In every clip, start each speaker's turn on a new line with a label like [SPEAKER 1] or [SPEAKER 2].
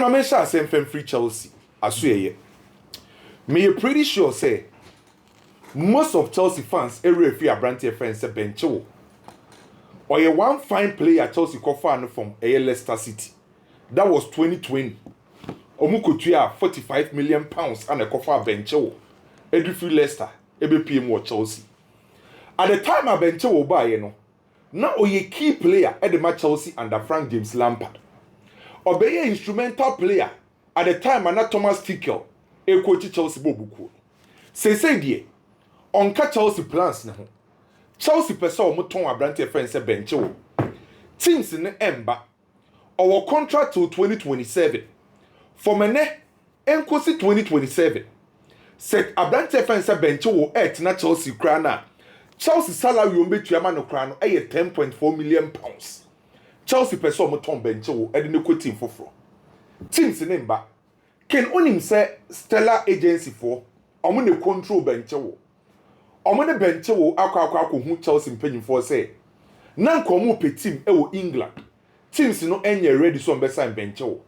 [SPEAKER 1] And my sure same free Chelsea. I swear ye. Me you pretty sure say most of Chelsea fans every free Abranteɛ fans say bencho. Or a one fine player Chelsea call from Leicester City. That was 2020. Omukotua 45 million pounds and a coffer bencho. Every free Leicester, every PM or Chelsea. At the time I bencho buy you know. Now a key player at the match Chelsea under Frank James Lampard. Or be a instrumental player at the time and not Thomas Tuchel a coach Chelsea bobuku. Say die on Chelsea plans now. Chelsea person omoton Abrante friends say bencho. Teams in the ember our contract till 2027. For mene enkosi 2027. Set Abrante friends say bencho at na Chelsea krana. Chelsea salary on betu no krano eye 10.4 million pounds. Chelsea person omoton bencho e de no team foforo. Teams in ember Ken onim say Stellar Agency for omo ne control bencho. Omo ne bencho akwa hu Chelsea mpanyimfo say na nkomo pe team e wo England. Teams no enye ready so on be sign bencho.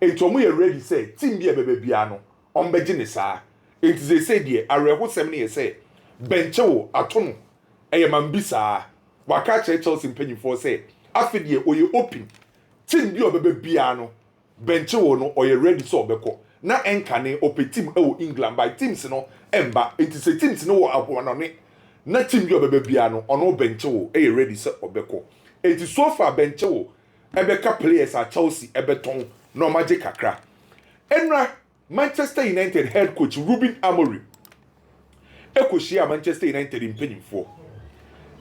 [SPEAKER 1] Enti omo ye ready say team bi e bebe bia no on be gine saa. Enti they say die areho sem ne say bencho atono eye man bi saa. Waka Chelsea mpanyimfo say afidie oye open. Team bi obebe bia no bencho no oye ready so obeko. Na enkane ope team e wo England by teams no emba enti say teams no wo aboanone. Na team bi obebe bia no ono bencho e ready so obeko. Enti so far bencho ebeka players at Chelsea ebeton no magic kakra. Enra Manchester United head coach Ruben Amorim ekoshia Manchester United mpanyimfo.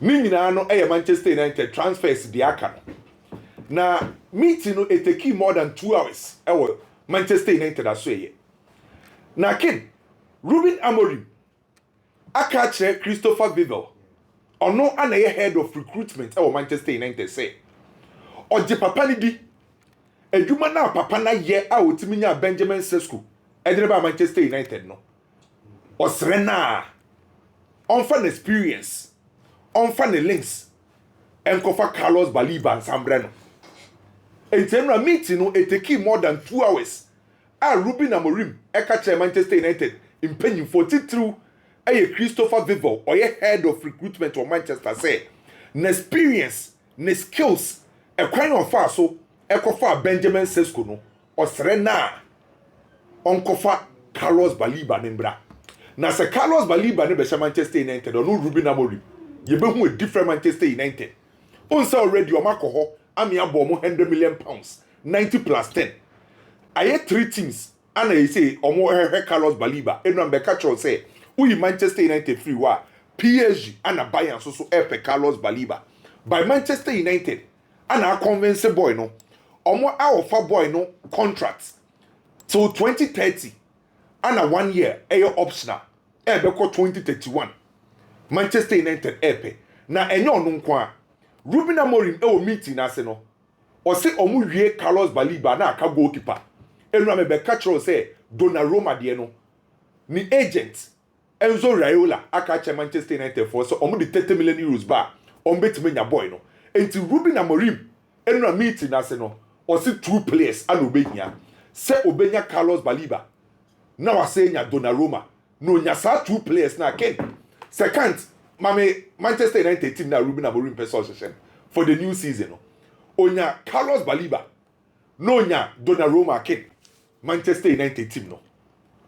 [SPEAKER 1] Ni nyina no Manchester United transfers di aka. Na meeting no it take more than 2 hours. Manchester United asoye. Na kin Ruben Amorim aka che Christopher Vivel ono anaye head of recruitment Manchester United say oje papa ni di adwuma na papa na ye a otimi nya Benjamin Sesko edreba Manchester United no osre na on fan experience on fan links enkofa Carlos Baliba and Sambreno entemra meeting no it take more than 2 hours Ruben Amorim eka Manchester United impanyim 43 Christopher Vivel head of recruitment for Manchester say na experience na skills ekwan of so ekofa Benjamin Sesko no osre na onkofa Carlos Baliba nembra na se Carlos Baliba ne be Manchester United no Ruben Amorim ye be hu a different Manchester United onse already o makoho ami abo mo 100 million pounds 90 plus 10 aye 3 teams and I say omo Carlos Baliba enu am be catch say we Manchester United free wa PSG and Bayern so epe Carlos Baliba by Manchester United and a convince boy no omo our boy no contract till 2030 and a 1 year optional beko 2031 Manchester United epe na enye onu nko a Ruben Amorim meeting na se no o se omo wie Carlos Baliba na aka goalkeeper enu am be catch say Donnarumma de no ni agent Enzo Raiola aka Manchester United for so omo de 30 million euros ba on betime nya boy no enti Ruben Amorim enra meeting na se no o se 2 players and obenya se obenya Carlos Baliba na wa se nya Donnarumma no nya sa 2 players na ken second Manchester United team na Ruben Amorim person for the new season no onya Carlos Baliba no nya Donnarumma ken Manchester United team no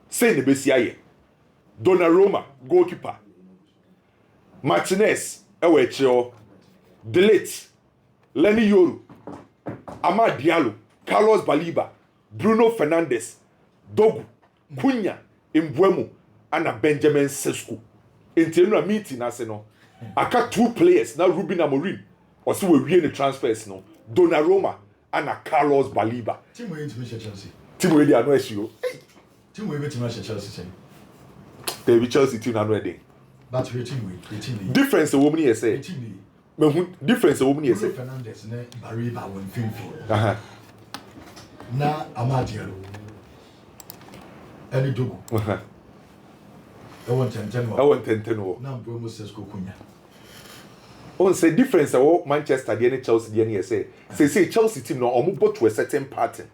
[SPEAKER 1] say ne besi aye Donnarumma goalkeeper Martinez ewechio Delete Lenny Yoru Amad Diallo Carlos Baliba Bruno Fernandes Dogu Cunha Mbeumo and Benjamin Sesko enti meeting na se no aka 2 players na Ruben Amorim o se we wie ne transfers no Donnarumma and Carlos Baliba
[SPEAKER 2] team we into Chelsea
[SPEAKER 1] team we dey no issue
[SPEAKER 2] team we into Chelsea
[SPEAKER 1] the Chelsea team na no dey
[SPEAKER 2] but we team
[SPEAKER 1] difference the woman here say difference the woman here say
[SPEAKER 2] Fernandes ne Bariba won finfi na Amad Diallo any Dogu I want 10 na Mbeumo Sesko Cunha
[SPEAKER 1] on say difference o Manchester the Chelsea the here say Chelsea team no omo bought to a certain pattern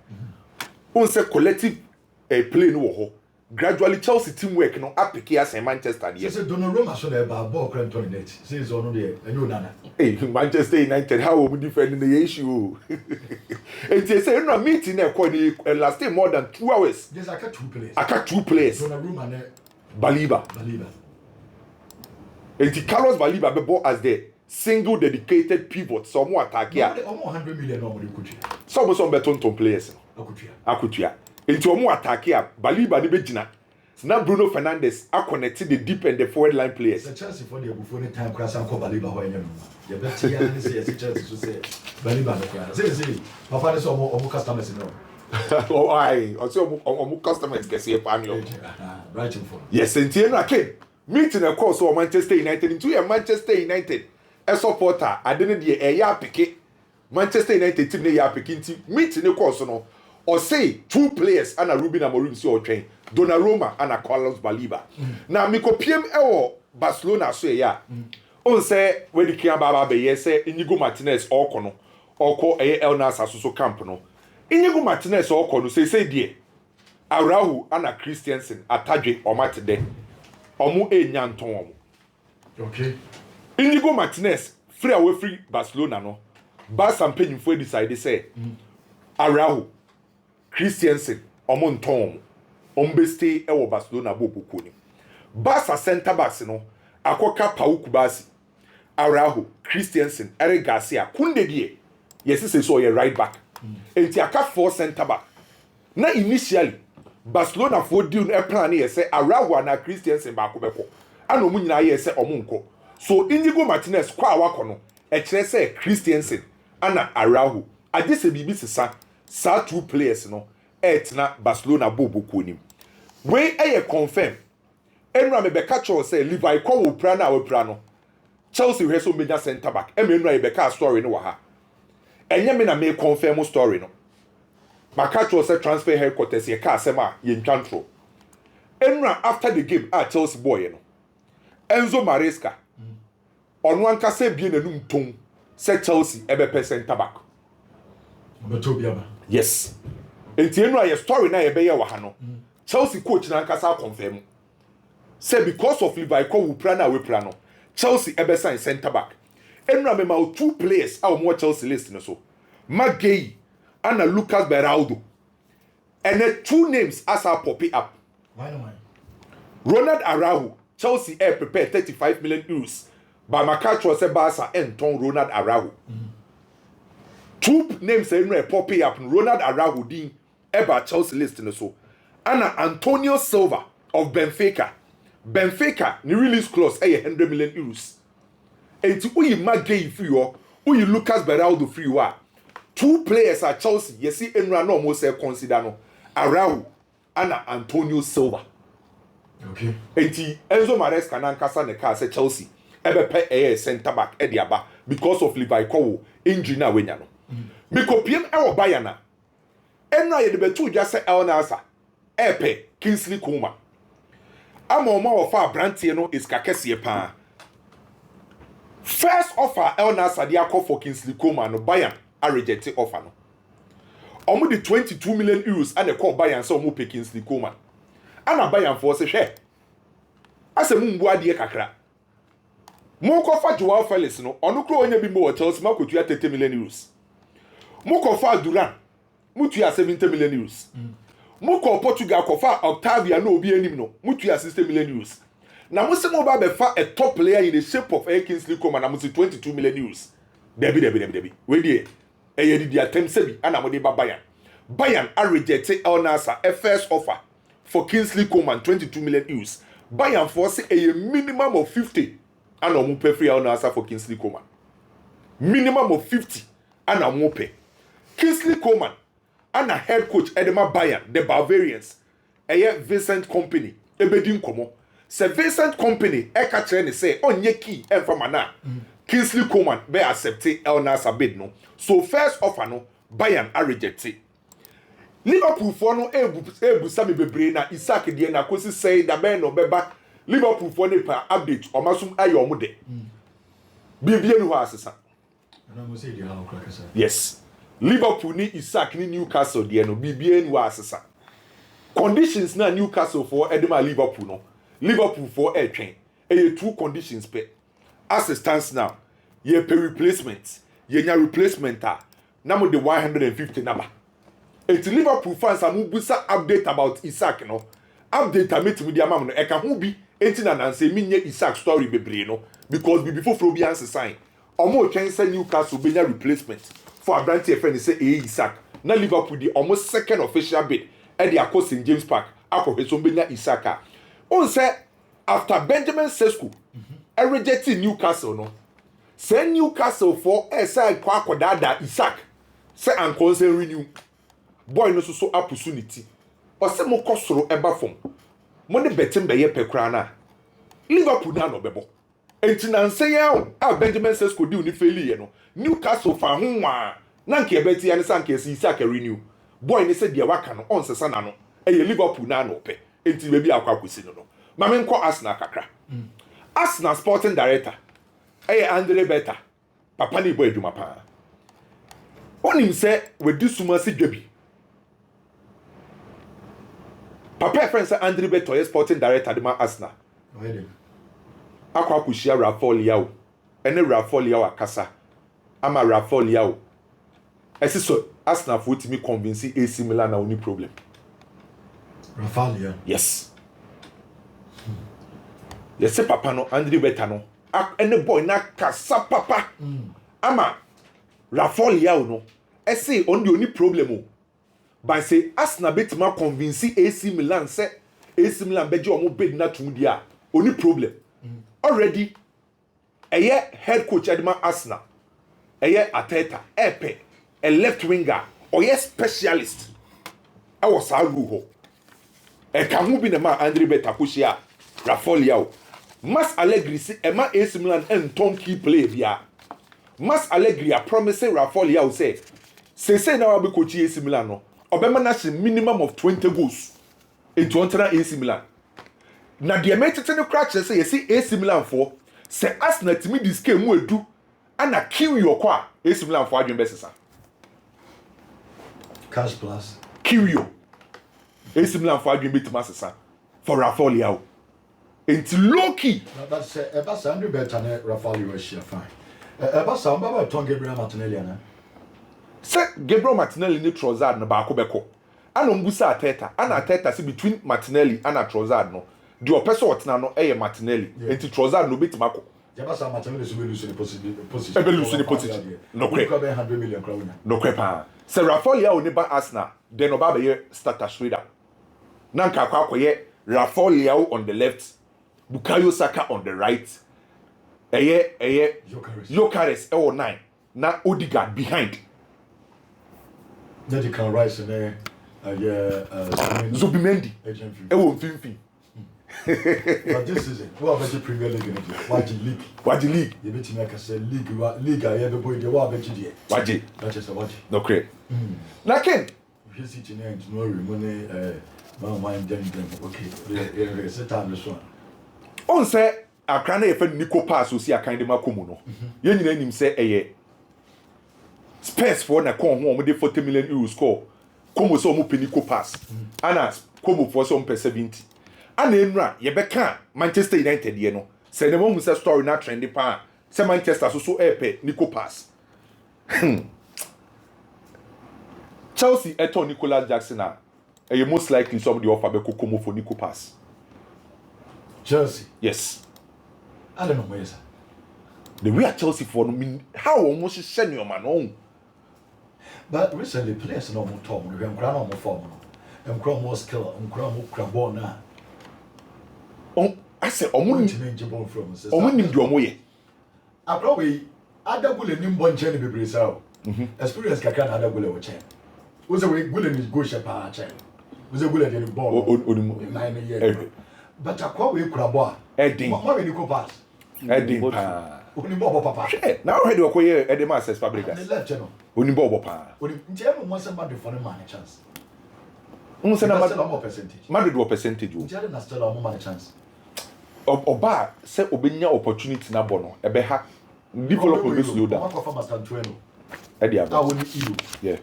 [SPEAKER 1] On say collective play no ho. Gradually Chelsea teamwork no apike as Manchester here.
[SPEAKER 2] Say Donnarumma so the ball crank on net. Say is on the nana.
[SPEAKER 1] Hey, Manchester United, how we defending the issue? And they say no meeting lasted more than 2 hours.
[SPEAKER 2] Yes, I got 2 players.
[SPEAKER 1] I got 2 players.
[SPEAKER 2] Donnarumma and
[SPEAKER 1] Baliba. And Carlos Baliba be bought as the single dedicated pivot. Some more attack here.
[SPEAKER 2] Almost 100 million normally could you.
[SPEAKER 1] Some beton players. Akutia. Into a more attack here. Baliba ni bejina. Now Bruno Fernandes are connected the deep and the forward line players.
[SPEAKER 2] The chance for the before the time class and call Baliba when you better say chance to say Baliba. Say, Papa is almost customers in
[SPEAKER 1] oh, I also almost customers get see panel.
[SPEAKER 2] Right in front.
[SPEAKER 1] Yes, and Tiena came. Meeting a course of Manchester United into a Manchester United. A supporter, I didn't hear a ya picket. Manchester United team, they are picking meeting a course no. Or say 2 players and a Ruben Amorim see or train. Donnarumma and a Carlos Baliba. Now, Miko PM Barcelona so ya. On say when the Kian Baba be say Inigo Martinez or Kono or call El Nas Asuso Camp no. Inigo Martinez or Kono say dear. Araujo and a Christiansen Atadwe or Matide. Omu Nyanton.
[SPEAKER 2] Okay.
[SPEAKER 1] Inigo Martinez free away free Barcelona no. Barca and Penny for decide say Araujo Christiansen Omonton. Ombeste ewo Barcelona bobuku ni. Barca center backs no akoka Pau Kubasi, Araujo, Christiansen, Eric Garcia, Kunde die. Yes say so your right back. Enti aka 4 center back. Na initially Barcelona for deal e plan here say Araujo na Christiansen ba ko beko. Ana omu nyina here say omunko. So Inigo Martinez kwa awako no e kire say Christiansen ana Araujo. Ade se bibi sisa sa 2 players no etna Barcelona bobuku ni. We confirm. Enra me beka cho say Levi ko wo pra na wo pra no. Chelsea we so major center back. Enra e beka story no wa ha. Enye me na me confirm story no. Maka cho say transfer headquarters ye ka asema ye ntwantro. Enra after the game Chelsea boy no. Enzo Maresca. Onu anka se bie nanum ton say Chelsea e be center back.
[SPEAKER 2] Obeto
[SPEAKER 1] yes. Enti enra ye story na ye be ye wa ha no. Chelsea coach na nkasa confirm. Say because of Levi ko wo pra na we pra no. Chelsea ebe sign center back. Enra me ma 2 players a mo Chelsea list no so. Magay and Lucas Beraldo. And the 2 names as are popping up.
[SPEAKER 2] Why no man?
[SPEAKER 1] Ronald Araujo. Chelsea air prepare 35 million euros. But Makacho say Barca and Tom Ronald Araujo. 2 names enra popping up. Ronald Araujo din eba Chelsea list no so. Anna Antonio Silva of Benfica. Benfica ni release clause 100 million euros. Enti uyi Magay free yo, uyi Lucas Beraldo free wa. 2 players at Chelsea, yesi enra no mo say consider no. Araujo Anna Antonio Silva.
[SPEAKER 2] Okay.
[SPEAKER 1] Enti Enzo Maresca na nkasa ne ka say Chelsea ebe pe center back e dia ba because of Levi Kowo injury na wenya no. Miko PM e wo Bayern na. Enra ye de betu dwa say El Nasa. Epe Kingsley Coman. Ama ofa brantie no is kakese pa. First offer El Nassr dia call for Kingsley Coman no Bayern a reject offer no. Omo the 22 million euros and the call Bayern so omo pay Kingsley Coman. Ana Bayern for say hwe. Ase mu mbu ade kakra. Mo ko fa Joao Felix no onu kro onya bi mo Chelsea makotua 30 million euros. Mo ko fa Duran mutua 70 million euros. Moko Portugal kofa Octavia no obi anim no mutua 60 million euros. Na mo se mo ba be fa a top player in the shape of Kingsley Coman na mo se 22 million euros. Debi. We dey e di attempt sebi ana mo dey ba Bayern. Bayern a reject El Nassr a first offer for Kingsley Coman 22 million euros. Bayern for say a minimum of 50 ana mo pay free El Nassr for Kingsley Coman. Minimum of 50 ana mo pay. Kingsley Coman and a head coach Edema Bayern, the Bavarians, Vincent Company, Ebedin Komo. Se Vincent Company, Eka Trene say, on ye key, and from Mana, Kingsley Coman, be accepted El Nassr bid no. So first offer no, Bayern are rejected. Liverpool for no ebu sami bebre na Isaac die na kosi say da ben no beba Liverpool for no pa update o masum ayo mo de. Bibie no ho asesa.
[SPEAKER 2] And I must say the how crackers.
[SPEAKER 1] Yes. Liverpool ni Isaac ni Newcastle de no bibie ni wa asesa conditions na Newcastle for edema Liverpool no Liverpool for twen two conditions pe as it stands now ye pay replacement ye nya replacement na mo de 150 number et Liverpool fans amu busa update about Isaac no update meeting di amam no e ka ho bi enti na nanse minye Isaac story bebre no because before from bi answer sign omo twen say Newcastle be nya replacement for Abranti friend say Isaac na Liverpool di almost second official bid e dey akọ St James Park akọ so be nya Isaac on say after Benjamin Sesko rejected Newcastle no say Newcastle for say kwa akodada Isaac say ankon say renew boy no so opportunity o say mo kosoro eba fom mo ne betim be ye pekura na Liverpool na no bebo enti na nse ya a Benjamin Sesko di uni faili ye no Newcastle fa ho wa na nke beti ya ne sanke Isaac renew boy ne say de waka no on sesa na no e ye Liverpool na no pe enti be bi akwa kwesi no ma me nko Arsenal kakra Arsenal sporting director Andre Beta papa ni boy adwuma pa onim say we di suma si dwabi papa friend say Andre Beta sporting director de ma Arsenal akwa kushia Rafael Leao ene Rafael Leao akasa ama Rafael Leao esi so Arsenal for to me convince AC Milan na only problem
[SPEAKER 2] Rafael Leao
[SPEAKER 1] yes yes papa no Andre Beta no ene boy na kasa papa ama Rafael Leao no esi on the only problem o but say Arsenal betima convince AC Milan say AC Milan beje omo bid na tum dia only problem already head coach Edma Arsenal Arteta epe a left winger or specialist I was a ruho ka hu bi na ma Andre Beta kushia Rafael Leao Mas Allegri si ema AC Milan enton key play bia Mas Allegri a promise Rafael Leao say na wa be coach AC Milan no obema na minimum of 20 goals into ontena AC Milan na de metete ne crash say yesi AC Milan for say Arsenal timi dis game mu edu ana kill your kwa AC Milan for adwen besesa
[SPEAKER 2] cash plus
[SPEAKER 1] kill you AC Milan for adwen betima sesa for Rafael Leao enti low key
[SPEAKER 2] that's eba Andre Beta na Rafael Leao share fine eba samba ba ton Gabriel Martinelli na
[SPEAKER 1] say Gabriel Martinelli ni Trossard na ba ko beko ana mbusa Arteta ana Arteta si between Martinelli and Trossard no the person otna no Martinelli enti Trossard no betima ko
[SPEAKER 2] eba samba Martinelli so be lose the position
[SPEAKER 1] no kwe
[SPEAKER 2] 100 million crown
[SPEAKER 1] no kwe pa say Rafael Leao ne ba Arsenal then oba be ye starter trader na nka kwa akoye Rafael Leao on the left Bukayo Saka on the right Yokeres 9 na Odegaard behind
[SPEAKER 2] that you can rise in there
[SPEAKER 1] Zubimendi mfimfim
[SPEAKER 2] but this is it what about the Premier League what the league you bet me can say league everybody dey what bet you
[SPEAKER 1] waje
[SPEAKER 2] that is what
[SPEAKER 1] no cre na ken
[SPEAKER 2] you see tonight tomorrow money man dem okay set time this one
[SPEAKER 1] on say akra na yefa Nico Pass o si akan de makomu no ye nyina nim say Spurs for na kon ho de 40 million euros score komo so mo Nico Pass ana komo for so 70 ana enra ye beka Manchester United ye no say the mo say story na trend pa say Manchester so epe Nico Pass Chelsea eto Nicolas Jackson most likely somebody offer be komo for Nico Pass
[SPEAKER 2] Chelsea
[SPEAKER 1] yes
[SPEAKER 2] I don't know where is
[SPEAKER 1] the way Chelsea for mean how almost senior man on
[SPEAKER 2] but recently players no more talk we am crown more form no am crown more skill am crown more crabon na
[SPEAKER 1] I say omo nim do omo ye
[SPEAKER 2] akro we adagule nim bonche ne bebre sa o experience kakra na adagule wo chen wo say we gule ni go shepa chen wo say gule the ball
[SPEAKER 1] onim
[SPEAKER 2] 9 years but akwa we crabo
[SPEAKER 1] edin
[SPEAKER 2] mo we Nico Pass
[SPEAKER 1] edin pa
[SPEAKER 2] oni bobo papa
[SPEAKER 1] na already okoye edema access fabricas
[SPEAKER 2] the left channel
[SPEAKER 1] oni bobo pa
[SPEAKER 2] oni ntiem mo say Madrid for no man chance
[SPEAKER 1] mo say na
[SPEAKER 2] Madrid
[SPEAKER 1] do percentage o
[SPEAKER 2] ntiem na still mo man chance
[SPEAKER 1] oba say obenya opportunity na bono ebe ha develop be slow down Eddie
[SPEAKER 2] I won you.
[SPEAKER 1] Yeah.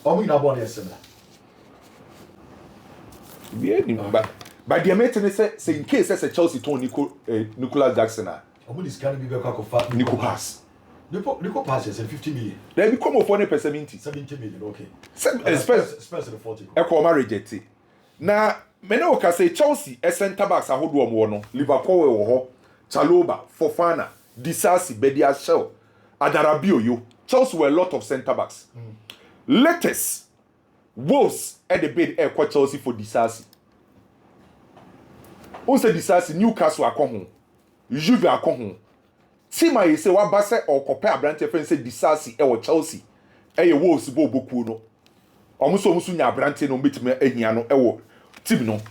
[SPEAKER 2] I'm not born as similar.
[SPEAKER 1] Yeah, but the American say in case as a Chelsea to Nicolas Jackson.
[SPEAKER 2] I'm going to scan me back of fat
[SPEAKER 1] Nico Pass.
[SPEAKER 2] Nico Pass is 50 million.
[SPEAKER 1] They become of 40%.
[SPEAKER 2] 70 million, okay.
[SPEAKER 1] Especially
[SPEAKER 2] the 40.
[SPEAKER 1] Echo marriage. Now, many can say Chelsea, a centre backs a hold one, Liverpool, Chaloba, Fofana, Disasi, Bedia Shell, Adarabio, Chelsea were a lot of centre backs. Latest Wolves at the bid air Chelsea for Disasi. Also Disasi, Newcastle are coming. Juve are coming. Tima yi say wa ba say or compare Abrante friend say Disasi e wo Chelsea. E ye Wolves bo boku no. Omuso nya Abrante no metime ehia no e wo team no.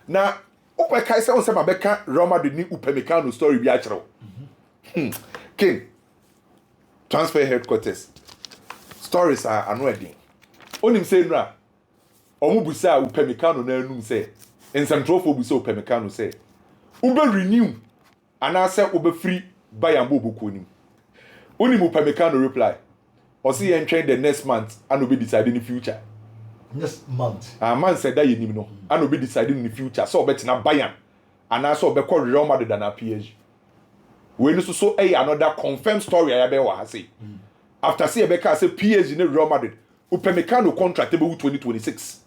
[SPEAKER 1] Na ope kai say on say mabeka Real Madrid ni Upamecano story bi a kire. King. Transfer headquarters. Stories are annoying. Onim say nra. Omu busa Upamecano na anum say. Ensantropho busa Upamecano say. Ube renew and I said ube free buy and bobo kunim. Only Upamecano reply. Or see and train the next month and will be deciding in the future.
[SPEAKER 2] Next month.
[SPEAKER 1] A man said that you know and will be deciding in the future. So bet na buy and I saw be called Real Madrid than a PSG. When you so another confirmed story I be say. After see Becca say PSG in Real Madrid, Upamecano contract able 2026.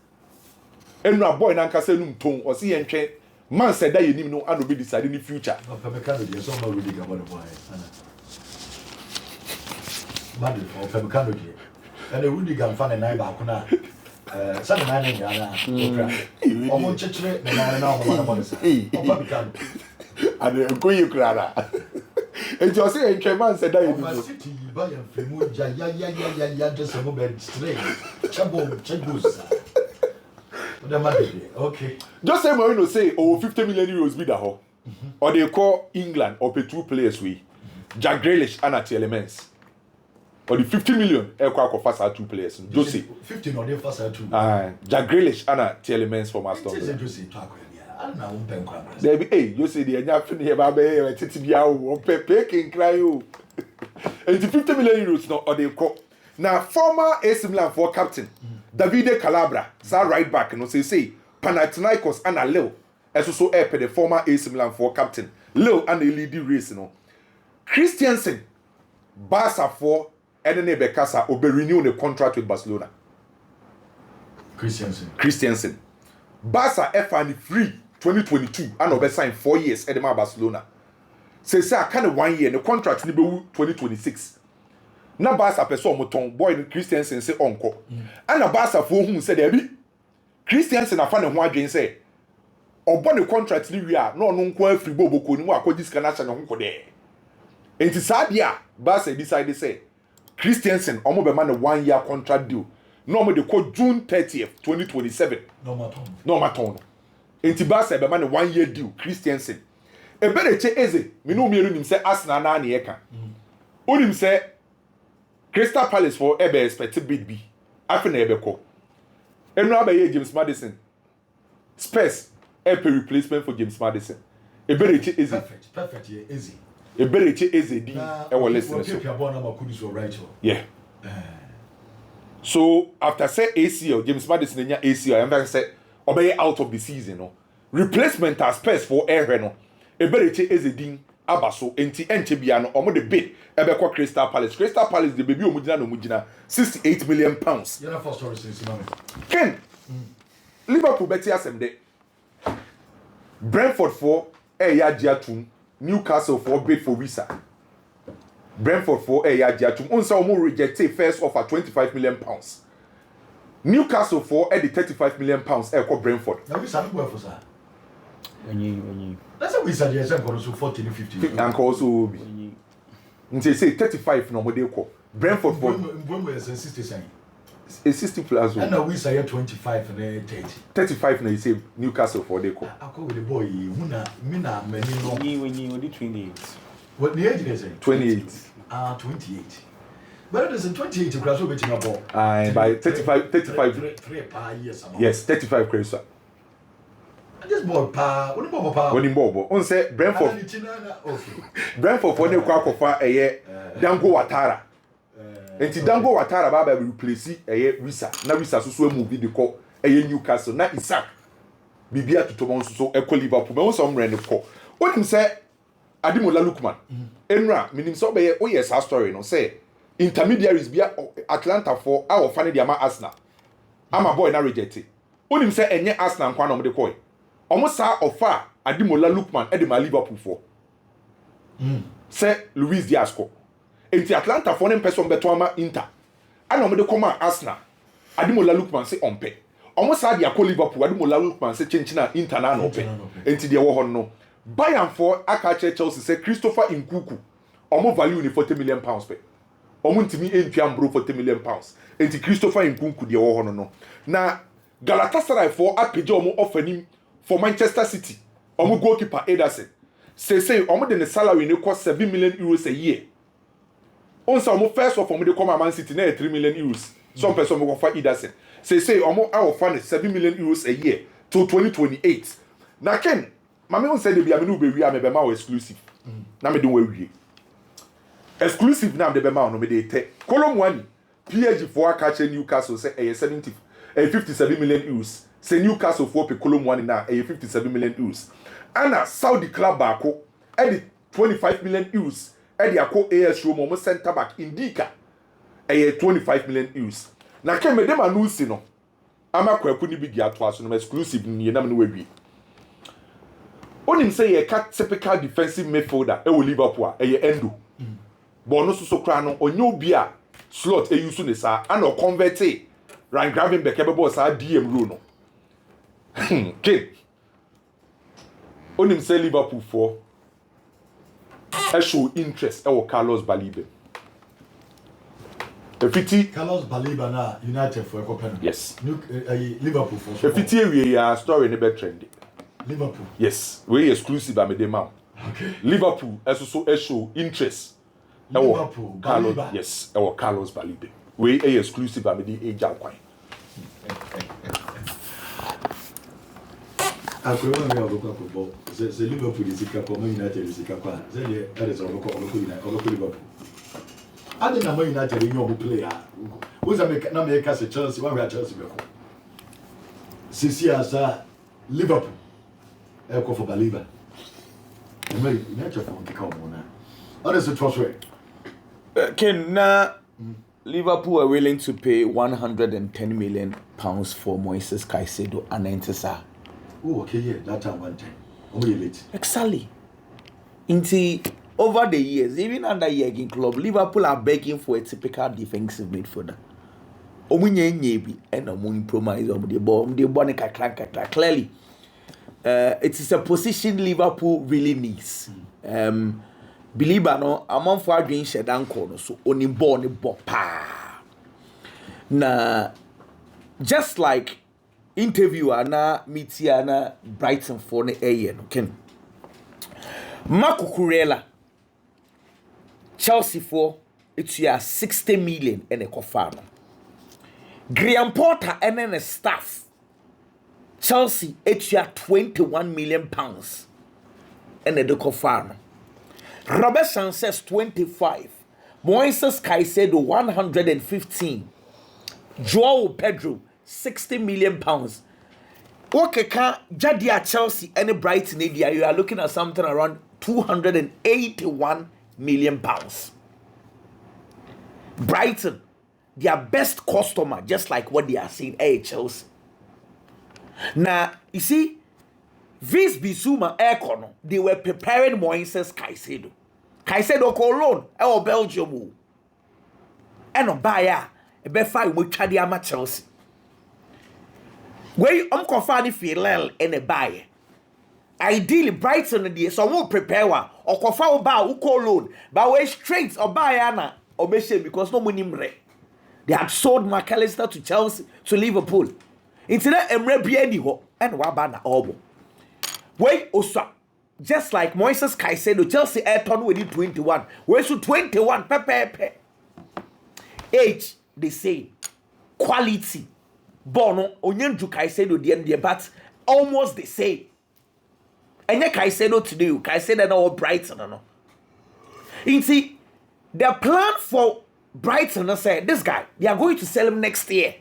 [SPEAKER 1] And no boy na say num ton or see and train. Man said that you know and will be deciding in the future.
[SPEAKER 2] Upamecano dey so no really about the boy. Madrid for Upamecano dey. And the Rudiger fan and I back na Sunday night na. Omo chechire na na Upamecano.
[SPEAKER 1] And go you clara. And just say and man said that you know.
[SPEAKER 2] City buy and femu ya just go bed straight. Chabos. Okay.
[SPEAKER 1] Just say Mourinho say 50 million euros be the ho. Or they call England or pay 2 players we. Jack Grealish and at elements. Or the 50 million aircraft for fast 2 players. Just say
[SPEAKER 2] 15 or they fast 2.
[SPEAKER 1] Jack Grealish and at elements for Master.
[SPEAKER 2] I don't know.
[SPEAKER 1] There be you say the anything here baby titibia o peking cry you. And the 50 million euros no or they call. Now former AC Milan for captain Davide Calabria, sir right back, no say Panathinaikos and a Leo, as also the former AC Milan for captain Leo and the leading race, no. Christiansen, Barca for Edene Becasa, or be renew the contract with Barcelona. Christiansen, Barca F free 2022 and over signed 4 years Edema Barcelona. Say I kind of 1 year, the contract will be 2026. Na Barca person moton boy Christiansen say onko and na Barca for whom say there be Christiansen afa ne ho adwen say obo ne contract ni wi a no nko afri boboko ni mu akodi sika na cha ne ho ko de enti sa dia Barca decide say Christiansen omo be ma ne 1 year contract deal no mo de ko June 30th 2027 no maton enti Barca be ma ne 1 year deal Christiansen e bere che eze me no mienu nim say Arsenal na na ye ka onim say Crystal Palace for ebe expected bid be. After ebe ko. Enu abaye James Maddison. Spurs ebe replacement for James Maddison. Eberechi easy.
[SPEAKER 2] Perfect yeah, easy.
[SPEAKER 1] Eberechi easy di e wo listen
[SPEAKER 2] so.
[SPEAKER 1] Yeah. So after say ACL James Maddison nya ACL and say obaye out of the season no. Replacement as Spurs for Ehre no. Eberechi easy din abaso enti enche bia no omo de bid ebe kwa Crystal Palace the baby omugina no mugina 68 million pounds.
[SPEAKER 2] You know first story since mama.
[SPEAKER 1] Ken Liverpool beti asem de Brentford for ya giatum Newcastle for bid for visa. Brentford for ya giatum onsa omo reject first offer 25 million pounds. Newcastle for the 35 million pounds kwa Brentford.
[SPEAKER 2] Now we start go for sir. When you that's how we suggest for so 40 to 50.
[SPEAKER 1] And also be. Say 35 no model ko. Brentford for
[SPEAKER 2] when we 60 cents.
[SPEAKER 1] 60 plus.
[SPEAKER 2] And now we say 25 and 30.
[SPEAKER 1] 35 na you say Newcastle for the ko.
[SPEAKER 2] I call with the boy una mina many no.
[SPEAKER 3] When you 28.
[SPEAKER 2] What the age is it?
[SPEAKER 1] 28.
[SPEAKER 2] 28. But it is 28 across over betting about.
[SPEAKER 1] By 35
[SPEAKER 2] 3 years.
[SPEAKER 1] Yes, 35 crazy.
[SPEAKER 2] This boy pa, what about pa?
[SPEAKER 1] When Bobo, on say Brentford.
[SPEAKER 2] Okay.
[SPEAKER 1] Brentford for the Quakofa a year, Dango Watara. Enti Dango Watara baba replace Risa. Na Risa so move the call Newcastle. Na Isaac Bibia to Tomon so equal Liverpool. Me some rent call. What him say Adimola Lukman. Enra meaning so be oh yes our story no say intermediaries bia Atlanta for our fan the ama Arsenal. I'm a boy na rejected. What him say enye Arsenal kwa na mo de call. Omo sa offer Adimola Lukman e de ma Liverpool for. Say Luis Diaz ko. Enti Atlanta for nem person beto ama Inter. Ana omo de come Arsenal. Adimola Lukman say ompe. Omo sa dia ko Liverpool Adimola Lukman say chenchina Inter na no pe. Enti de wo ho no. Bayern for Akache Chelsea say Christopher Nkunku. Omo value ni 40 million pounds pe. Omo ntimi entuam bro 40 million pounds. Enti Christopher Nkunku de wo ho no. Na Galatasaray for apage omo offer nim for Manchester City. Omo goalkeeper Ederson. Say omo de ne salary ne cost 7 million euros a year. Once omo first of omo de come Man City na 3 million euros. Some person go for Ederson. Say omo our fund 7 million euros a year till 2028. Na ken mama on say de bia me no be wi am be ma exclusive. Na me de we exclusive na me de be ma no me de te. Column 1 PSG for Akache Newcastle say 57 million euros. Say Newcastle for pe column 1 na 57 million euros. Ana Saudi club bako e 25 million euros. E de akọ AS Roma mo center back Indica 25 million euros. Na ke me dem anu si no. Ama kwaku ni bi di ato aso no exclusive ni na me no we. Onim say ye cat typical defensive midfielder e wo Liverpool Endo. But no so kra no onye obi a slot e use ne sa ana convert Ryan Gravenberch ebebo sa DM role no. Okay. Onim say Liverpool for show interest e Carlos Balibé. Efiti
[SPEAKER 2] Carlos Balibé na United for Copenhagen.
[SPEAKER 1] Yes.
[SPEAKER 2] Liverpool for.
[SPEAKER 1] Efiti we ya story ne be trendy.
[SPEAKER 2] Liverpool.
[SPEAKER 1] Yes, we exclusive am de ma.
[SPEAKER 2] Okay.
[SPEAKER 1] Liverpool so show interest.
[SPEAKER 2] Liverpool
[SPEAKER 1] Carlos,
[SPEAKER 2] Balibé.
[SPEAKER 1] yes, Carlos Balibé. We exclusive am de age kwan.
[SPEAKER 2] Akwewa me oboko akobọ. C'est Liverpool is ikakọ, Man United is ikakọ. Say that is oboko Liverpool. Ade na Man United ni obo player. Wo za me na me ka se Chelsea, wa we Chelsea be ko. Sisi asa Liverpool. For Balibé. United for the come on. What is the trust rate?
[SPEAKER 3] Ken na Liverpool are willing to pay 110 million pounds for Moises Caicedo and Entesa.
[SPEAKER 2] Oh, okay, yeah, that time 110. Only late.
[SPEAKER 3] Exactly. Over the years, even under Jurgen Klopp, Liverpool are begging for a typical defensive midfielder. Omunye nyebi and omun promise the ball, clearly. It is a position Liverpool really needs. Believe no, among for doing shedan corner, so only born pa. Na just like interviewer na Mitiana Brighton for the AN, okay. Marco Kurela Chelsea for it's your 60 million and a cofano. Graham Porter and then a staff. Chelsea it's your 21 million pounds and a cofano. Robert Sanchez 25. Moises Caicedo 115. Joao Pedro 60 million pounds. Okay, Jadia Chelsea and Brighton India, you are looking at something around 281 million pounds. Brighton, their best customer, just like what they are saying, Chelsea. Now, you see, Vince Bissouma Econo, they were preparing Moises Caicedo. Caicedo Cologne, Belgium. And on buyer, a befa with Chadiama Chelsea. Where you confirm if you and a buyer. Ideally, Brighton and the so won't prepare one or confirm about who call loan, but way straight or buy Anna or Beshe because no money. They had sold McAllister to Chelsea to Liverpool. Instead, Emre Biedi and Wabana Obo. Wait, Osa. Just like Moises Caicedo, Chelsea Ayrton within 21. Where should 21? Pepe. Age, they say. Quality. Bono, Onyenju Caicedo, the end, but almost the same. And yet Caicedo today, Caicedo now Brighton. You see, the plan for Brighton said, this guy, they are going to sell him next year.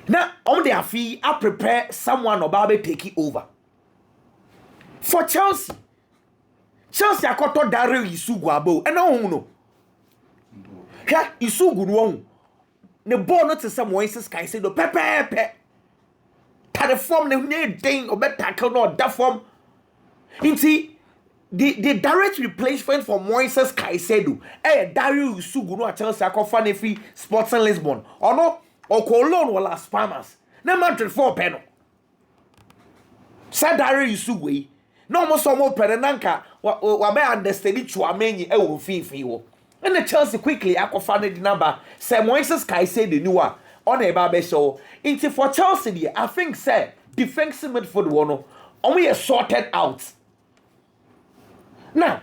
[SPEAKER 3] Now, on their fee, I prepare someone about to take it over. For Chelsea, I got to Dario Isugu abo, and I don't know. Yeah, Isugu no. The ball not to some voices, I say, no, pepe. Had a form, the near thing, or better tackle, no, that form. Inti, the direct replacement for Moises Caicedo, Dario Isugu no Chelsea I call funny fee Sporting Lisbon, or no, or Cologne or Las Palmas. No Madrid 4 penal. Sa Dario Isugu, no more some more penanka, wa be understand it Chouameni will fee. And the Chelsea quickly I call funny the number, say Moises Caicedo new one on a barber show. Inti for Chelsea, I think say defensive midfield one, only a sorted out. Now,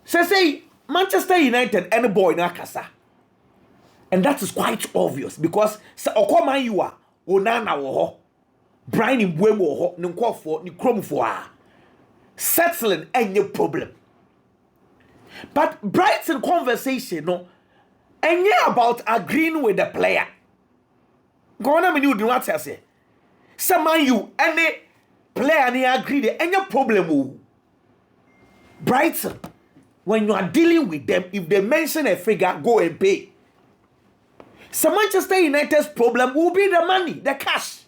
[SPEAKER 3] say Manchester United any boy na kasa. And that is quite obvious because say okoma you are onana wo ho. Brian Mbeumo wo ho, ni nkofo, ni kromfo a. Settling any problem. But Brighton conversation no any about agreeing with the player. Go on me you do what I say. Say man you any player ni agree there any problem o. Brighton, when you are dealing with them, if they mention a figure, go and pay. So Manchester United's problem will be the money, the cash.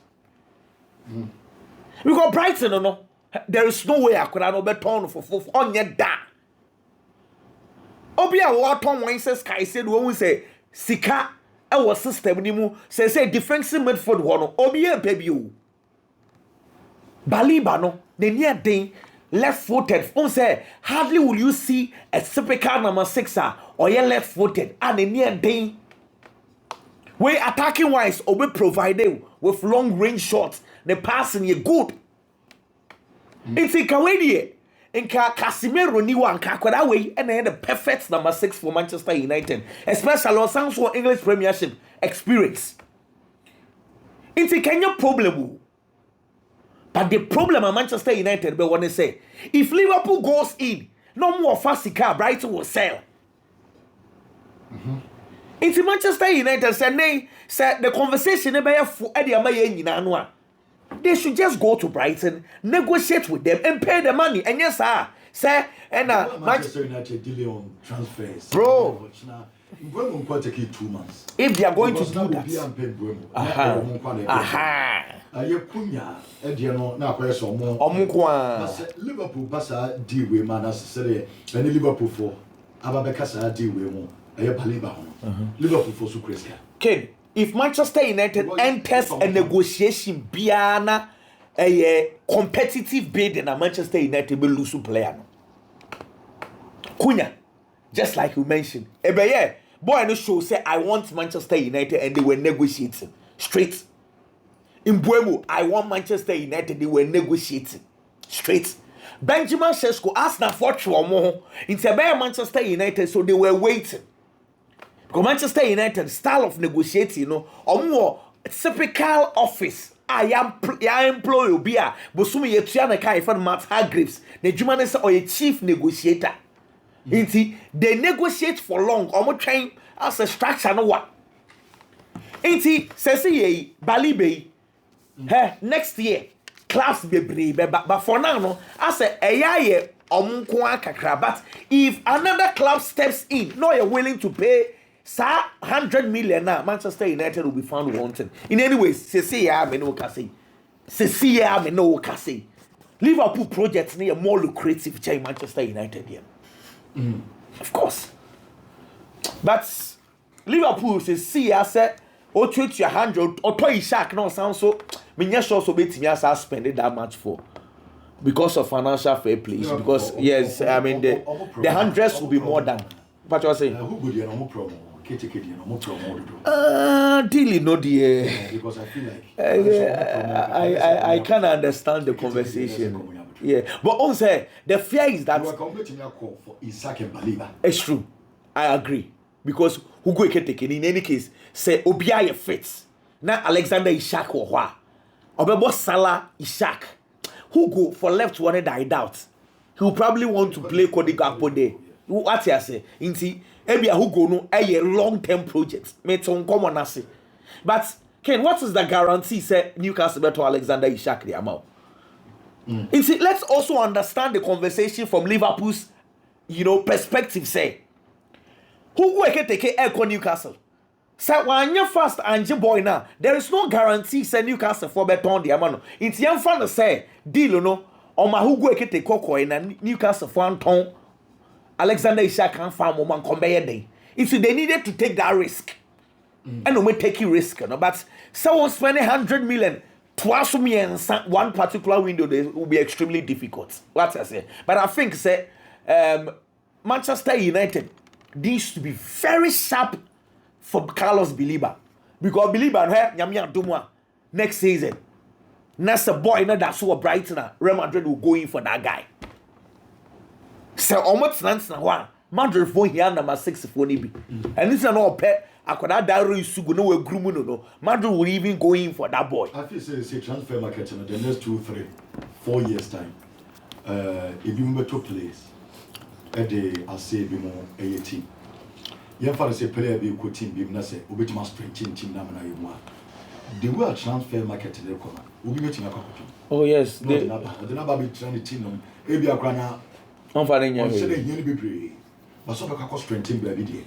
[SPEAKER 3] Because Brighton, no, there is no way I could have no turn for on your da. Obia what Tom Wayne says, I said, when we say Sika, our system, nimu say defensive midfield one, Obia baby you. Baliba no, the near thing. Left-footed. On say hardly will you see a typical number 6er or you left-footed and a near day. We attacking wise or we provided with long range shots. The passing you good. It's a Kawadi and Casimiro Niwa and Kakwada way and then the perfect number 6 for Manchester United, especially on some for English Premiership experience. It's a Kenya problem. But the problem at Manchester United, but when they say, if Liverpool goes in, no more fast car, Brighton will sell. It's Manchester United said the conversation they should just go to Brighton, negotiate with them, and pay the money. And yes, sir, say, and
[SPEAKER 2] Manchester United delay on transfers,
[SPEAKER 3] bro.
[SPEAKER 2] Mbeumo will take it 2 months.
[SPEAKER 3] If they are going to do that,
[SPEAKER 2] Kunya, Ediano, now question more. Liverpool Bassa deal with man as say, and Liverpool for Ababekasa deal with more. Liverpool for Sucreska.
[SPEAKER 3] Ken, if Manchester United enters a negotiation, Biana a competitive bid in a Manchester United will lose to player. Kunya, just like you mentioned, boy, no show say I want Manchester United and they were negotiating straight. In Mbeumo, I want Manchester United, they were negotiating straight. Benjamin Sesko asked now for more. It's about Manchester United, so they were waiting. Because Manchester United style of negotiating, or more typical office. I employ you be a Bosumi Yetiana Kai for Matt Hargreaves, the German or a chief negotiator. They negotiate for long, or more trying as a structure. No what? Says Balibe. Next year, class be brave, but for now, no, I say but if another club steps in, no, you're willing to pay 100 million now, Manchester United will be found wanting. In any way, Liverpool projects need a more lucrative than Manchester United here. Of course. But Liverpool says, see, I said, or treat your 100 or toy shark, no sound so. Minya shows so bit me as I spend it that much for because of financial fair play. Because yes, I mean the hundreds will be more than what you are saying.
[SPEAKER 2] Who would you no promo?
[SPEAKER 3] Dealing no dear.
[SPEAKER 2] Because I feel like
[SPEAKER 3] I can't understand the conversation. Yeah, but also the fear is that
[SPEAKER 2] you are completing your call for Isaac and Baliba.
[SPEAKER 3] It's true. I agree. Because who go take in any case, say Obiaya fits. Now Alexander Ishak or what? Obebo Salah Ishak. Who go for left one I doubt. He will probably want to play Cody Gakpo there. what you say inti ebia who go no a long-term project me to come on say but Ken, what is the guarantee say Newcastle better Alexander Isak the amount inti let's also understand the conversation from Liverpool's perspective say who go take air Newcastle say when you fast and boy now there is no guarantee say Newcastle for better on the amount inti yan fan say deal no on my who go take Koko in Newcastle for Anton Alexander Isak can farm woman come by day. If they needed to take that risk, and no taking risk, no, but someone spending 100 million twice me and one particular window they will be extremely difficult. What I say, but I think say Manchester United needs to be very sharp for Carlos Biliba because Biliba here nyamia dumwa next season. That's a boy, no, that's what Brighton, Real Madrid will go in for that guy. So almost na Madrid for here number 6 for Nibi. And this is no pet. I could have that race to go no grumu no. Madrid will even go in for that boy.
[SPEAKER 2] I feel say transfer market in the next 2, 3, 4 years time. If you remember to place at the I say be more a team. You have say player be good team be na say obet ma strength team na na you the world transfer market in the corner. Will be meeting a couple.
[SPEAKER 3] Oh yes,
[SPEAKER 2] the number be training team. Ebi akrana
[SPEAKER 3] on finding you.
[SPEAKER 2] Say the be brave. But so ka strength baby there.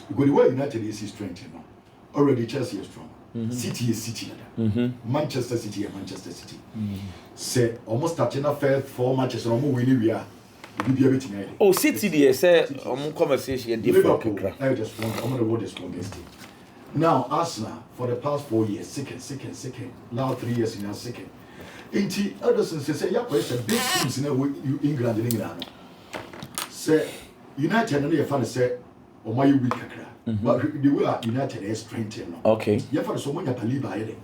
[SPEAKER 2] Because the way United is strength no. Already Chelsea is strong. City is City. Manchester City is Manchester City. Say almost starting a first 4 matches no more winning we are.
[SPEAKER 3] Oh, City there say conversation different.
[SPEAKER 2] I just want I'm going to word this strongest team. Now Arsenal for the past 4 years second. Now 3 years in a second. Inti Ederson say yeah, but it's a big teams in England. Say United no fan say o my weak kakra. But the way United is strengthened.
[SPEAKER 3] Okay.
[SPEAKER 2] Yeah, for so many Paliba here.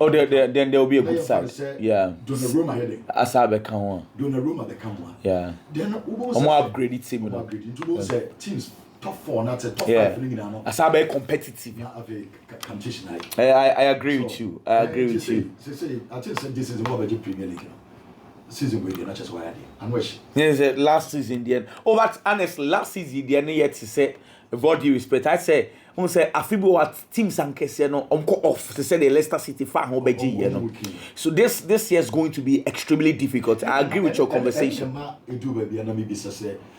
[SPEAKER 3] Oh, then there will be a good side. Yeah.
[SPEAKER 2] Donnarumma here.
[SPEAKER 3] Asabe can one.
[SPEAKER 2] Donnarumma the come one.
[SPEAKER 3] Yeah.
[SPEAKER 2] Then
[SPEAKER 3] more upgraded team.
[SPEAKER 2] Upgraded. Say teams top 4 not a top 5 league now.
[SPEAKER 3] Asabe competitive.
[SPEAKER 2] Yeah, have a competition.
[SPEAKER 3] I agree with you. I agree with you.
[SPEAKER 2] I think this is more of a Premier League. Season with not just why I did. And wish.
[SPEAKER 3] Yes, last season the end. Oh, but honestly, last season the end yet to say, with all due respect, I say, Afibo what teams and Kese no off to say the Leicester City fan ho beji you know. So this year is going to be extremely difficult. I agree with your conversation.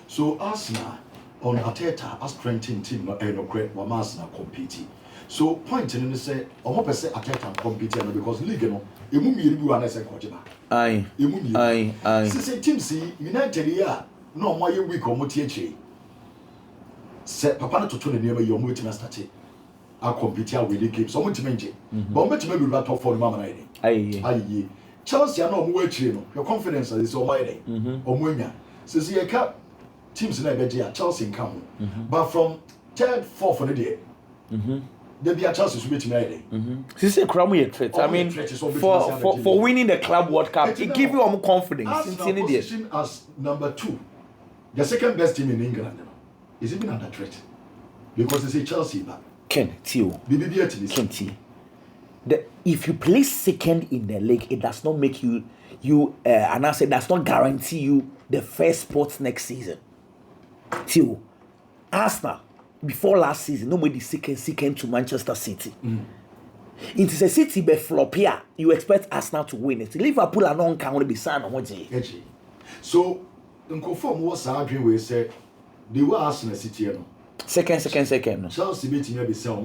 [SPEAKER 2] So Arsenal on Arteta as strengthening team no great wa Arsenal competing. So point in say omo pese Arteta competing because league no emu mi bi wa na say koje ba.
[SPEAKER 3] Aye.
[SPEAKER 2] Emu mi.
[SPEAKER 3] Aye.
[SPEAKER 2] Say team see United here no omo ye week omo tie che. Say papa na toto ne neba ye omo wetin start a compete with the game. So omo time nje. But omo time be top 4 mama na ide. Aye. Chelsea na omo we chire no. Your confidence is omo ide. Omo nya. Say ye ka teams na be Chelsea in come. But from 3rd, 4th for the day. There be a Chelsea to beat me.
[SPEAKER 3] This is a crummy threat. I mean, for winning the Club World Cup, it gives you more confidence.
[SPEAKER 2] Arsenal position as number 2, the second best team in England, is even under threat because it's a Chelsea back.
[SPEAKER 3] Ken Tio. Ken T. If you place second in the league, it does not make you and I said does not guarantee you the first spot next season. Tio, Arsenal. Before last season, nobody second to Manchester City. It is a City be flop here. You expect Arsenal to win it. Liverpool are not going to be signed on what.
[SPEAKER 2] So, in conform what Sadri we say, they were Arsenal City.
[SPEAKER 3] Second.
[SPEAKER 2] Chelsea beat me be sell.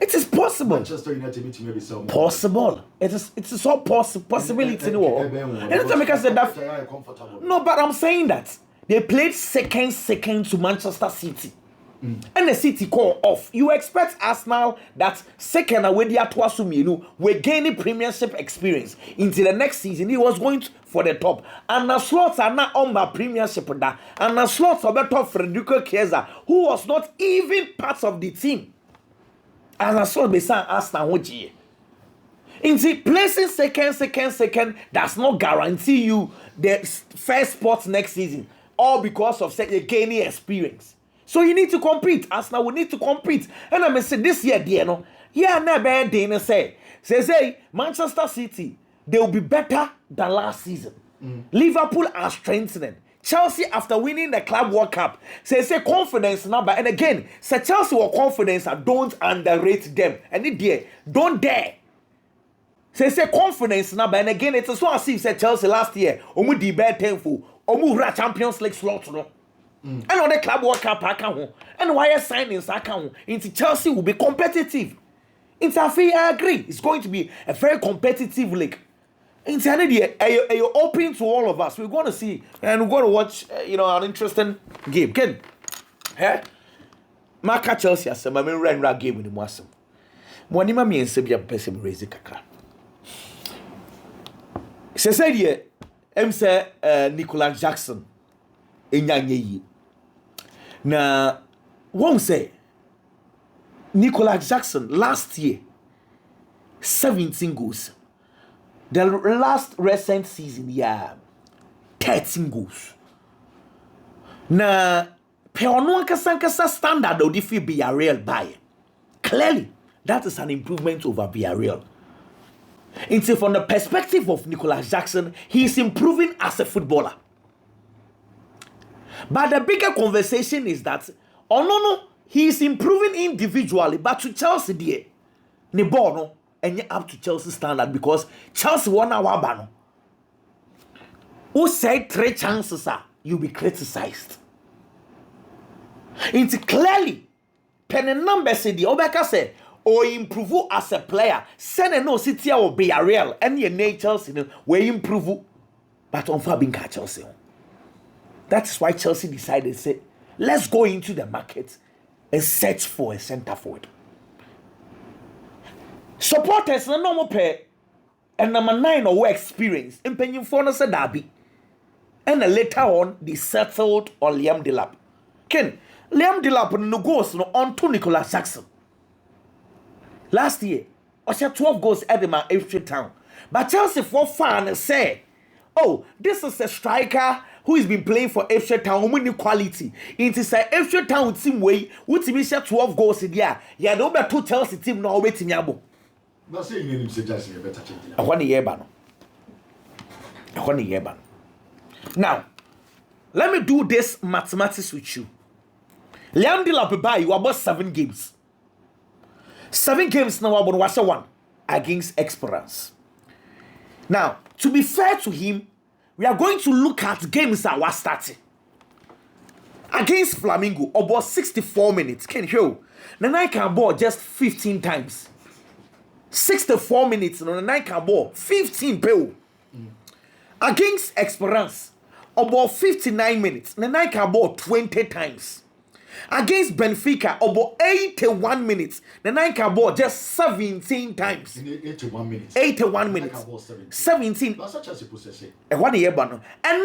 [SPEAKER 3] It is possible.
[SPEAKER 2] Manchester United beat me be sell.
[SPEAKER 3] Possible. It is all possibility in the world. Anytime I said that. No, but I'm saying that they played second to Manchester City. And the City call off. You expect Arsenal that second away the Atwasuminu we're gaining premiership experience into the next season. He was going for the top. And the slots are not on my premiership. And the slots are better Federico Chiesa, who was not even part of the team. And the slots beside Arsenal. In placing second does not guarantee you the first spot next season. All because of gaining experience. So you need to compete. Arsenal will need to compete. And I'm say this year, never Dana say Manchester City, they will be better than last season. Liverpool are strengthening. Chelsea after winning the Club World Cup say confidence number, and again say Chelsea were confidence and don't underrate them, and it there don't dare say confidence number, and again it's so as if say Chelsea last year omu di bad tenful omu Champions League slot no. And on the Club World Cup account, and why signings account into Chelsea will be competitive. I agree. It's going to be a very competitive league. It's open to all of us. We're going to see and we're going to watch, an interesting game. Ken, Marca Chelsea as a run game with the Muslim. Monima me and Sebia person raise kakra. Said here, Nicolas Jackson. Now, won't say Nicolas Jackson last year 17 goals. The last recent season, 13 goals. Now, Peono Kasankasa standard of the Villarreal by. Clearly, that is an improvement over Villarreal. And so, from the perspective of Nicolas Jackson, he is improving as a footballer. But the bigger conversation is that, he is improving individually, but to Chelsea, dear, Nebono, and you're up to Chelsea standard because Chelsea won our banner. Who said 3 chances you'll be criticized? It's clearly, pen and number said the Obeka said, or improve as a player, send a no city or be a real, and your natures where improve, but on Fabinka Chelsea. That's why Chelsea decided to say, let's go into the market and search for a centre forward. Supporters no normal pay and number 9 or experience in penny for us a derby. And later on, they settled on Liam Delap. Ken, Liam Delap no goals on to Nicolas Jackson. Last year, I said 12 goals at the Midfield town. But Chelsea for fun say, oh, this is a striker who has been playing for FC Town, who need quality. It is a FC Town team way, which means 12 goals in the year. Yeah, no better 2 Chelsea team now waiting yabo.
[SPEAKER 2] Not saying you suggest you better change.
[SPEAKER 3] I want to hear ban. Now, let me do this mathematics with you. Liam Delap buy you about 7 games. 7 games now about what's one against Esperance. Now, to be fair to him, we are going to look at games that were starting. Against Flamengo, about 64 minutes. Can you hear? The night can ball just 15 times. 64 minutes, and the night can ball 15 peo. Against Esperance, about 59 minutes. The night can ball 20 times. Against Benfica, about 81 minutes. The night can ball just 17 times.
[SPEAKER 2] 81 minutes.
[SPEAKER 3] 81 minutes. 17.
[SPEAKER 2] That's such as you possess.
[SPEAKER 3] And 1 year ban. And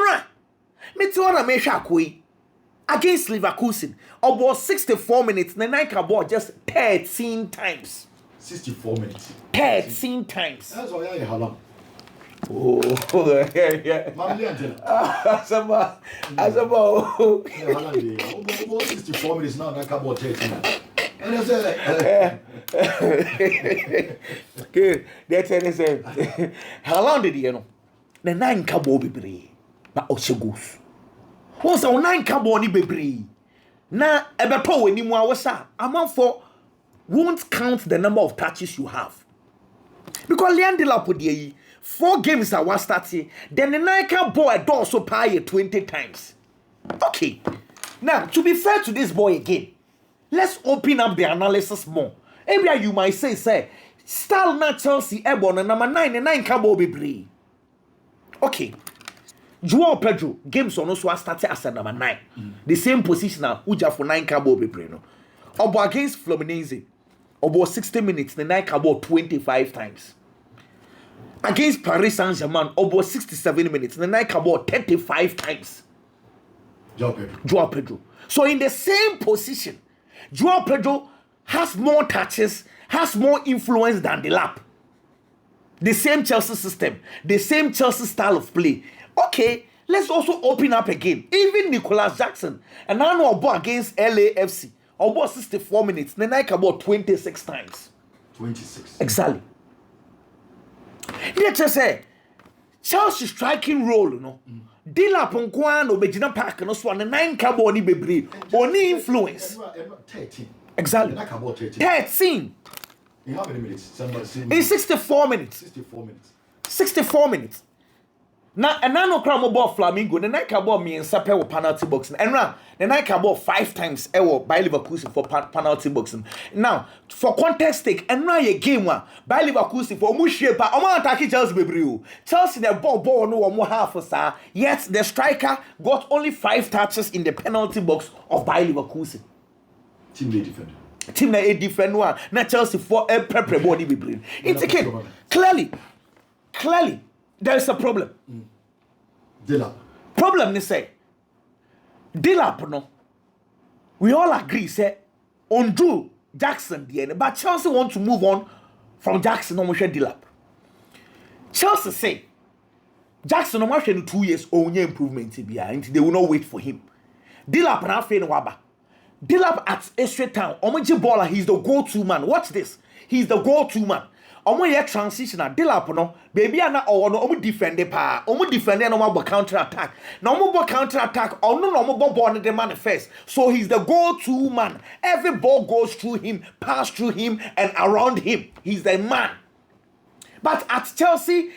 [SPEAKER 3] me to wanna make sure against Leverkusen, about 64 minutes. The night can ball just 13 times.
[SPEAKER 2] 64 minutes.
[SPEAKER 3] 13 times.
[SPEAKER 2] That's why I have.
[SPEAKER 3] Oh, yeah. As about
[SPEAKER 2] 64 minutes now, I can't watch 13. And I said,
[SPEAKER 3] good. That's it. How long did you know? The 9 cabo be but Oshegos. What's our 9 cabo ni be now, a beto when you was amount for won't count the number of touches you have. Because Liam Delap put 4 games that was starting, then the Nike boy do so pay 20 times. Okay. Now, to be fair to this boy again, let's open up the analysis more. Maybe you might say, style na Chelsea Ebon and number 9 and 9 cabo be. Okay. Joao Pedro games on also started as a number 9. The same position now, Uja for 9 cabo be no. Obo against Fluminense, about 60 minutes, the 9 cabo 25 times. Against Paris Saint-Germain, about 67 minutes, the 9 cabo 35 times. Joao Pedro. So in the same position, Joao Pedro has more touches, has more influence than Delap. The same Chelsea system, the same Chelsea style of play. Okay, let's also open up again. Even Nicolas Jackson, and now no about against LAFC, about 64 minutes, then I about 26 times.
[SPEAKER 2] 26.
[SPEAKER 3] Exactly. Let's just say, Chelsea striking role, Dilap nkoa no begina park no so on 9 cabo ni bebre. Oni influence.
[SPEAKER 2] 13.
[SPEAKER 3] Exactly. 13.
[SPEAKER 2] In how many minutes? Somebody see
[SPEAKER 3] In 64 minutes.
[SPEAKER 2] 64 minutes.
[SPEAKER 3] 64 minutes. Na no kra mo ball Flamingo, the night cabo me and Sape with penalty box. And now the night cabo 5 times by Leverkusen for penalty boxing. Now, for context sake, and now a game one by Leverkusen for Mushepa, Oma attack Chelsea Bebreu. Chelsea the ball no more half a star. Yet the striker got only 5 touches in the penalty box of by Leverkusen.
[SPEAKER 2] Team they defend.
[SPEAKER 3] Team na a different one. Na Chelsea for a prepare body Bebreu. It's again clearly there is a problem.
[SPEAKER 2] Dilap.
[SPEAKER 3] Problem ni say Dilap no. We all agree say undo Jackson the but Chelsea want to move on from Jackson no more Dilap. Chelsea say Jackson no more 2 years only improvement and they will not wait for him. Dilap na fe no waba. Dilap at Estre Town, Omoji baller, he's the go-to man. Watch this. He's the go-to man. Omo ye transitioner Dilap no baby ana or no omo defend pa omo defend no mo counter attack na omo bo counter attack or no omo ball no dey manifest, so he's the go-to man. Every ball goes through him, pass through him and around him. He's the man. But at Chelsea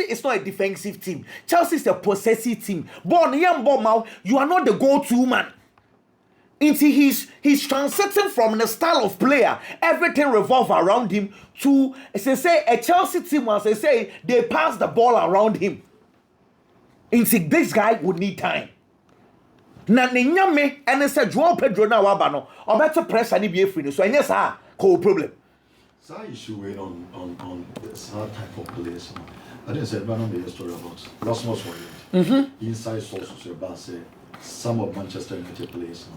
[SPEAKER 3] is not a defensive team. Chelsea is a possessive team. Ball young ball mouth, you are not the go-to man. Into he's transiting from the style of player, everything revolve around him, to say a Chelsea team, as they say, they pass the ball around him. Into this guy would need time. Na nyame and say Joao Pedro na wabano or better press and be free. So yes, cool problem.
[SPEAKER 2] So issue on this hard type of players. I didn't say man on the story about Rasmus Højlund. Inside sources about say some of Manchester United players.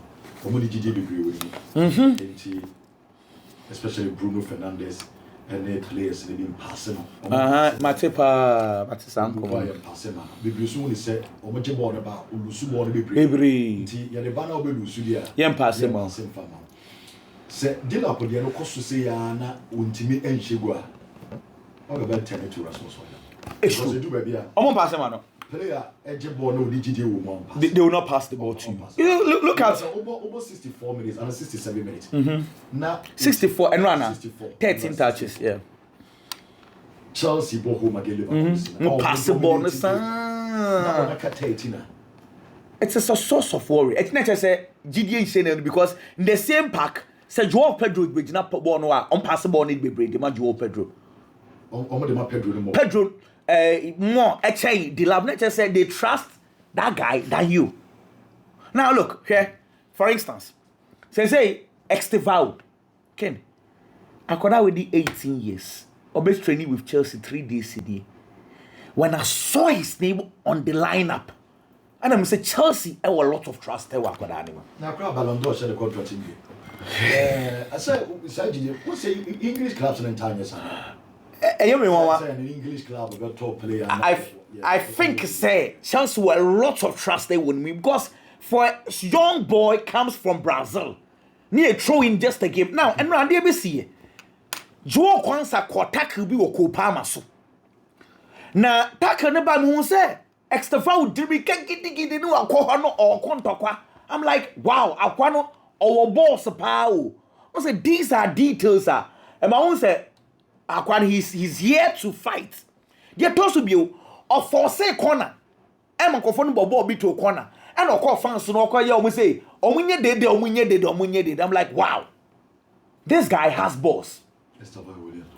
[SPEAKER 2] Especially Bruno Fernandes and the players they've been passing.
[SPEAKER 3] Matepa
[SPEAKER 2] passing. The soon said, "Omoje born about Ulusu born be ya the banner be Ulusu dia.
[SPEAKER 3] Yem passing man.
[SPEAKER 2] Say Dilap dey no cost to say ya na untimi enhegua. All about 10 to Rasmus Højlund.
[SPEAKER 3] It's true. Omo passing man.
[SPEAKER 2] Player ball no
[SPEAKER 3] they will not pass the ball to you. Look at
[SPEAKER 2] over 64 minutes and 67 minutes. Now
[SPEAKER 3] 64 and run 13 touches. Yeah.
[SPEAKER 2] Chelsea ball home again. Liverpool.
[SPEAKER 3] No pass the ball. It's a source of worry. It's not just a GDA saying because in the same pack, say Joao Pedro is not ball no on pass the ball need be break. The man Joao Pedro. Pedro. More actually the lab nature said they trust that guy than you. Now look here, for instance, say Estevao Ken Akoda with the 18 years obviously training with Chelsea 3 days a day. When I saw his name on the lineup, and I'm say Chelsea have a lot of trust there. Akoda anima.
[SPEAKER 2] Now crowd Ballon d'Or said the contract in I said what's say English clubs in Tanya.
[SPEAKER 3] An
[SPEAKER 2] English club about top player.
[SPEAKER 3] I think say Chelsea were a lot of trust they would me because for a young boy comes from Brazil, near throwing just a game now and round the see Joe Kwanza Kotak be or Kopama so. Now Taka never moon say Extravao did we can't get no alcohol or contaqua. I'm like, wow, Aquano or boss a pow. I said these are details, and my own say he's here to fight. They told to be or forsake corner. I'm a confirmed ball be to a corner. And of course, fans no call you say, did. I'm like, wow, this guy has balls.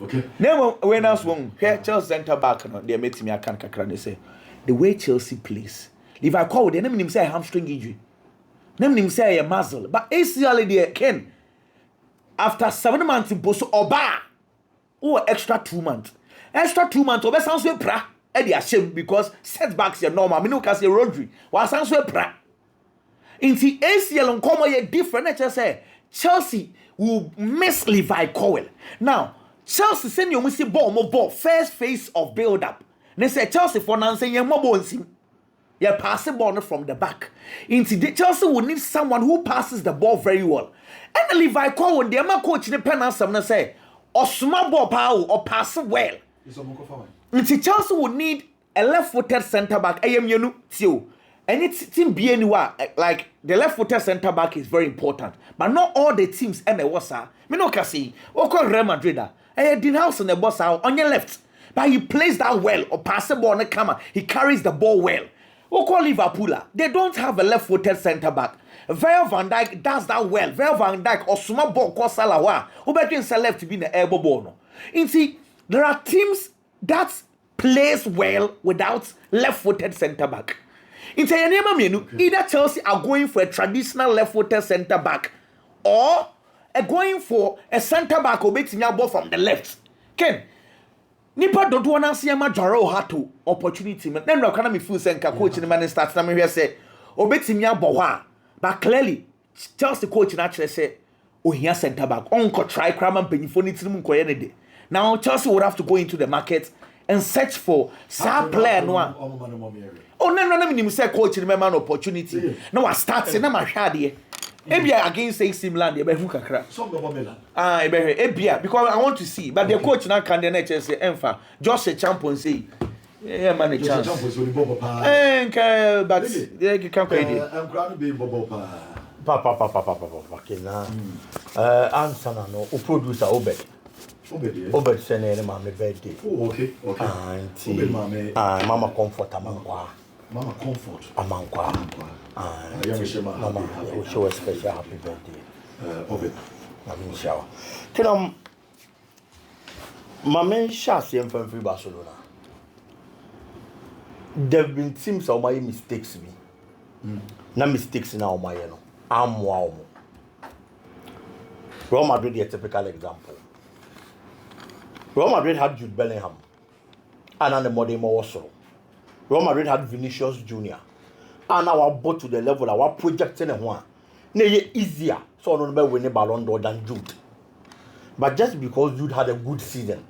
[SPEAKER 2] Okay.
[SPEAKER 3] Never when else one here Chelsea center back no they met me I can't kakra say the way Chelsea plays. If I call the name him say hamstring injury. Name him say a muscle. But ACL there Ken after 7 months in Boso Oba. Oh, extra 2 months. Extra 2 months. Obe sounds we pra. Eddie shame because setbacks are normal. Me no can say Rodri. Wa sounds we pra. In the ACL on come ye different. I just say Chelsea will miss Levi Cowell. Now Chelsea send you see ball first phase of build up. They say Chelsea for now say you more sim. You pass the ball from the back. Into the Chelsea will need someone who passes the ball very well. And Levi Cowell, the man coach in the pen and some say or small ball power or pass well. Into Chelsea would need a left-footed centre back. Ayemienu tio. Any team be anywhere like the left-footed centre back is very important, but not all the teams. And the wasa, me no can see. Oko Real Madrid, Dean House on the boss on your left, but he plays that well or pass the ball on the camera. He carries the ball well. Oko Liverpool, they don't have a left-footed centre back. Virgil van Dijk does that well. Virgil van Dijk or small ball called Salah. Who between left to be in the elbow ball. No. You see, there are teams that plays well without left-footed centre back. Either Chelsea are going for a traditional left-footed centre back or are going for a centre back who makes ball from the left. Ken, Nipa don't want to see a major hato opportunity. Then no can me feel saying coach in the man starts. I mean, say, Obetimia Boha, but clearly Chelsea coach actually say, oh, here centre back. Uncle try Kraman Penny. Now Chelsea would have to go into the market and search for star player. Oh no, me say coach in man opportunity. No, I start saying I'm a shady. Ebia against say Simland, you better kakra. Ebia because I want to see, but the coach now can the nature say Enfa just a champion say. Yeah, man, a chance. But you can't play it.
[SPEAKER 2] I'm going to be Bobo.
[SPEAKER 4] Papa. Answer no. O producer Obed. Obed send any mama birthday.
[SPEAKER 2] Oh, okay.
[SPEAKER 4] Auntie. Mama comfort amankwa.
[SPEAKER 2] Mama comfort.
[SPEAKER 4] Amankwa. Mama, we show a special happy birthday.
[SPEAKER 2] Obed.
[SPEAKER 4] I'm shower. Tell Mama Shas yem from Barcelona. There have been teams of my mistakes me. No mistakes now my no. I'm wow. Real Madrid is a typical example. Real Madrid had Jude Bellingham and the Modemo also. Real Madrid had Vinicius Jr. And our bought to the level our projecting and one. Nay easier so no win a Ballon d'Or than Jude. But just because Jude had a good season,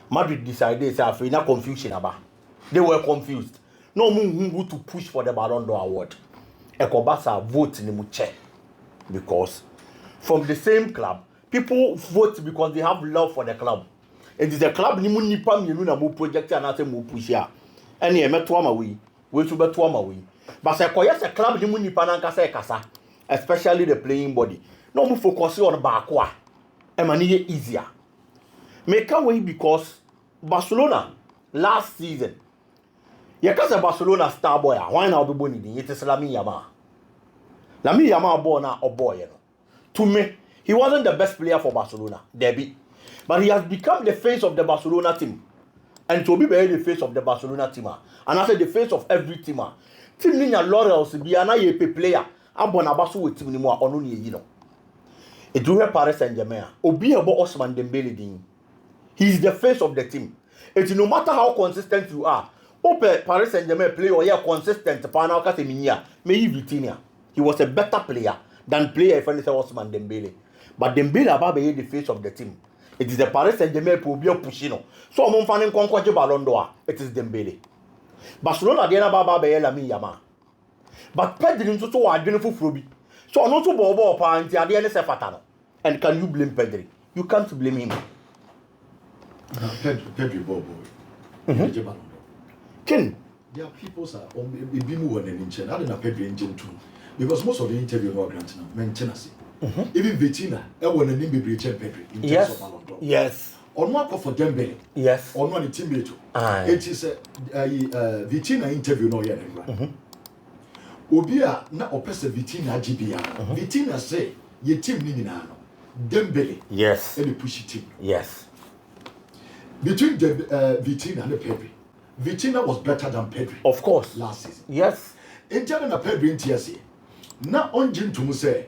[SPEAKER 4] Madrid decided to have enough confusion about. They were confused. No who to push for the Ballon d'Or award. Ekobasa vote in the muche because from the same club, people vote because they have love for the club. It is a club ni mu nipa mienu na mo project and ase mo push ya. Ene e meto ama we to beto ama we. But say koye se club ni mu nipa na nkasa e kasa, especially the playing body. No mo focus on baako a. E ma ni easier. Make away because Barcelona last season. You can say Barcelona star boy. Why now be born in it is Lamine Yamal. Lamine Yamal born now a boy, you know. To me, he wasn't the best player for Barcelona, Debbie. But he has become the face of the Barcelona team. And to be the face of the Barcelona team. And I say the face of every team. Team Ninya Laurels be an IAP player. I'm born about with team anymore on only you know. It do Paris Saint-Germain. Obi about Osman Dembele. He's the face of the team. It no matter how consistent you are. Ope Paris Saint-Germain play or yeah consistent Panao Caseminia, maybe Vitinha. He was a better player than player if anything Osman Dembele. But Dembele about be the face of the team. It is the Paris Saint-Germain who be pushing. So I'm fanning conquer Ballon d'Or. It is Dembele. Barcelona the Baba be Lamine Yamal. But Pedri into so are beautiful Frobi. So I'm not to bobo upon the Adiana Sefatano. And can you blame Pedri? You can't blame him.
[SPEAKER 2] Pedri Bobo.
[SPEAKER 4] Ken,
[SPEAKER 2] there are people that are on an engine. I don't know Pedri engine too. Because most of the interview are granted now. Maintenance. Even Vitina, I want to name Pedri in terms of Ballon d'Or.
[SPEAKER 4] Yes.
[SPEAKER 2] On one for Dembele.
[SPEAKER 4] Yes.
[SPEAKER 2] On one teammate. It is a Vitina interview no yet. Obia na opesa Vitina GBA. Vitina say ye team ni na no. Dembele.
[SPEAKER 4] Yes.
[SPEAKER 2] And the pushy team.
[SPEAKER 4] Yes.
[SPEAKER 2] Between Vitina and Pedri. Vitina was better than Pedri.
[SPEAKER 4] Of course.
[SPEAKER 2] Last season.
[SPEAKER 4] Yes.
[SPEAKER 2] In terms of Pedri in TSC, na onjin to say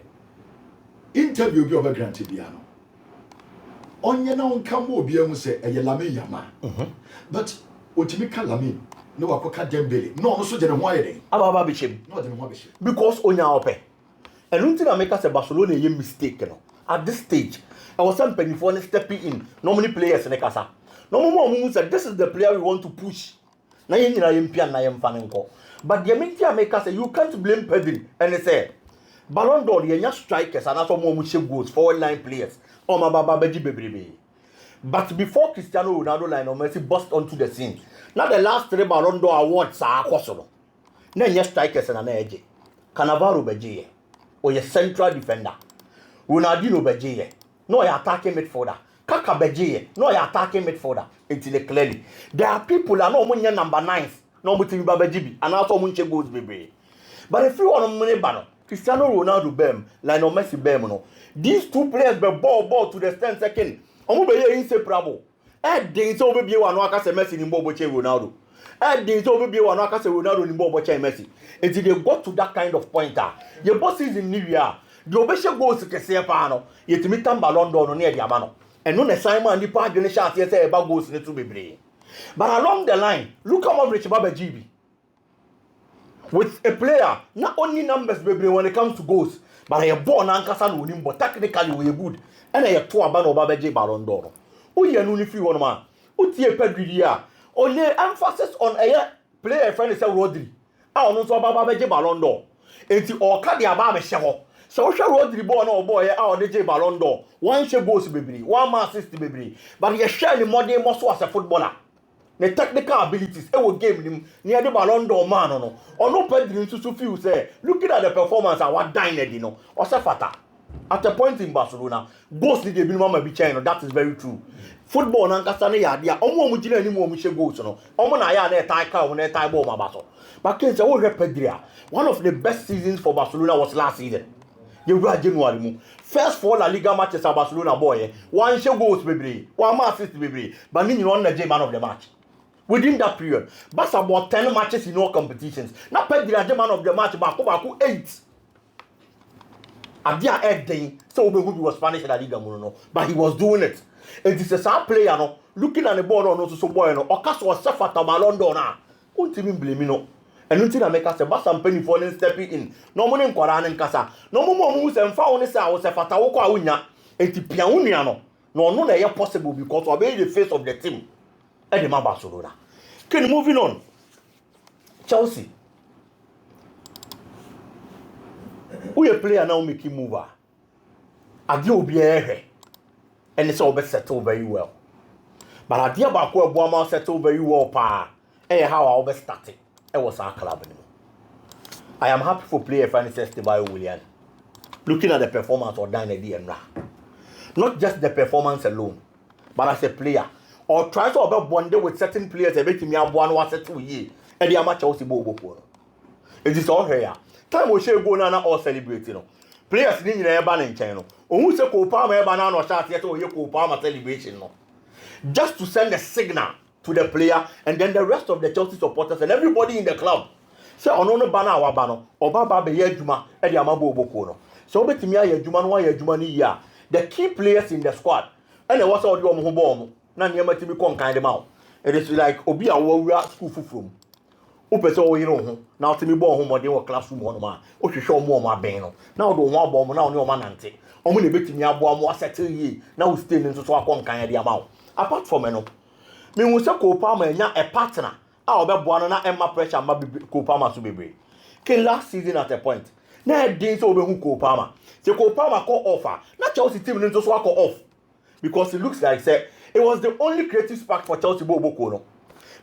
[SPEAKER 2] interview be over granted biano. Onye na onka mo obi emu say e Lamine Yamal. But otimika Lamine no wakoka Dembele. No no so je ne ho ayede.
[SPEAKER 4] Ababa be chem.
[SPEAKER 2] No je ne ho be chem.
[SPEAKER 4] Because onya ope. And until I make us a Barcelona a mistake no. At this stage, I was some penny for stepping in. No many players in the casa. No more said this is the player we want to push. Na yen na yempian na yemfa nko. But the minute I make us say you can't blame Pedri and they say Ballon d'Or yenya strikers and also more much goals forward line players. O ma baba beji bebrebe. But before Cristiano Ronaldo, Lionel Messi burst onto the scene, now the last 3 Ballon d'Or awards are possible. Na nye strikers na eje. Cannavaro beje. Or your central defender. Ronaldinho beje. No your attacking midfielder. Kaka beje. No your attacking midfielder. It's clearly. There are people that no munye number 9. No muti bejibi. And also munche goals baby. But if you want money bano, Cristiano Ronaldo bem, Lionel Messi bem no. These 2 players be ball to the 10 second. Omo be inseparable. Then so be one no aka say Messi ni mbo boche Ronaldo. Then so be one no aka say Ronaldo ni mbo boche Messi. Until they got to that kind of pointer. Your boss is in New Year. The obeshe goals kese pa no. Yetimi tamba Ballon d'Or no near the ama no. And no Simon nipa adwene chance say eba goals ne to bebre. But along the line, look how much Baba GB. With a player, not only numbers bebre when it comes to goals, but a born ankasa no nim, but technically we good. And a 2 abano Baba J Ballon d'Or. Uye no ni free one man. Utie pedri ya. Only emphasis on a player friend is Rodri. Ah no so Baba J Ballon d'Or. Enti o ka dia ba me hye ho. So hwe Rodri ball na boy ah o J Ballon d'Or. One share goals bebre, one man assist bebre. But ye share ni modern muscle as a footballer. The technical abilities e wo game nim near the Ballon d'Or man no. Ono pedri nsusu feel say looking at the performance I what dine di no. O se fata. At a point in Barcelona, goals ni dey bi mama bi chain no. That is very true. Football na nkasa ne ya dia omo gina ni mo she goals no. Omo na ya na tie car na tie ball ma baso. But Ken say wo hwe Pedri, one of the best seasons for Barcelona was last season. You go January mu. First 4 La Liga matches at Barcelona boy, one she goals bebre, one man assist bebre, but ni on the man of the match. Within that period, Barca about 10 matches in all competitions. Now Pedri the man of the match back 8. Adia Edding, so who was Spanish La Liga no, but he was doing it. And this is a player no, looking at the ball no so boy no, Okas was suffered to Ballon d'Or na. Won't even blame me no. And until I make us a Barca penny for stepping in. No money in Koran and Casa. No more moves and found this house a Fatawaka Unya, and Tipiano. No, they are possible because obey the face of the team. And the Barcelona. Can moving on. Chelsea. We a player now making mover. Adi will be here. And it's all best settled very well. But Adi about where Boama settled very well, pa. And how I always started. It was our club anymore. I am happy for player Francis Esteban William. Looking at the performance of Dine and Ra. Not just the performance alone, but as a player. Or try to about one day with certain players, a bit me have 1 was 2 years. And the amateur Chelsea Bobo. It is all here. Time we shall go now all celebrating. Players in the banning channel. Who say Copama banana or shot yet or your Copama celebration. Just to send a signal to the player and then the rest of the Chelsea supporters and everybody in the club. Say on banner or banner or Baba be Juma and the Amabo Bokono. So bet me a Juma no ya Juma ni ya. The key players in the squad. And there was all your home. Nan yama to become kind of out. It is like Obi a warrior school from. Ope so you know now to me born home or they were classroom on man. O show more my beno. Now do one bomb now no man ante. O me beti me abo mo settle ye. Now stay into so akon kan de amount. Apart from no. Me hu se Kopama nya a partner. A obeboa no na emma pressure ma Kopama so bebre. Ken last season at a point. Na din so obehu Kopama. Se Kopama call offer. Na Chelsea team into so call off. Because it looks like say it was the only creative spark for Chelsea Bobo no.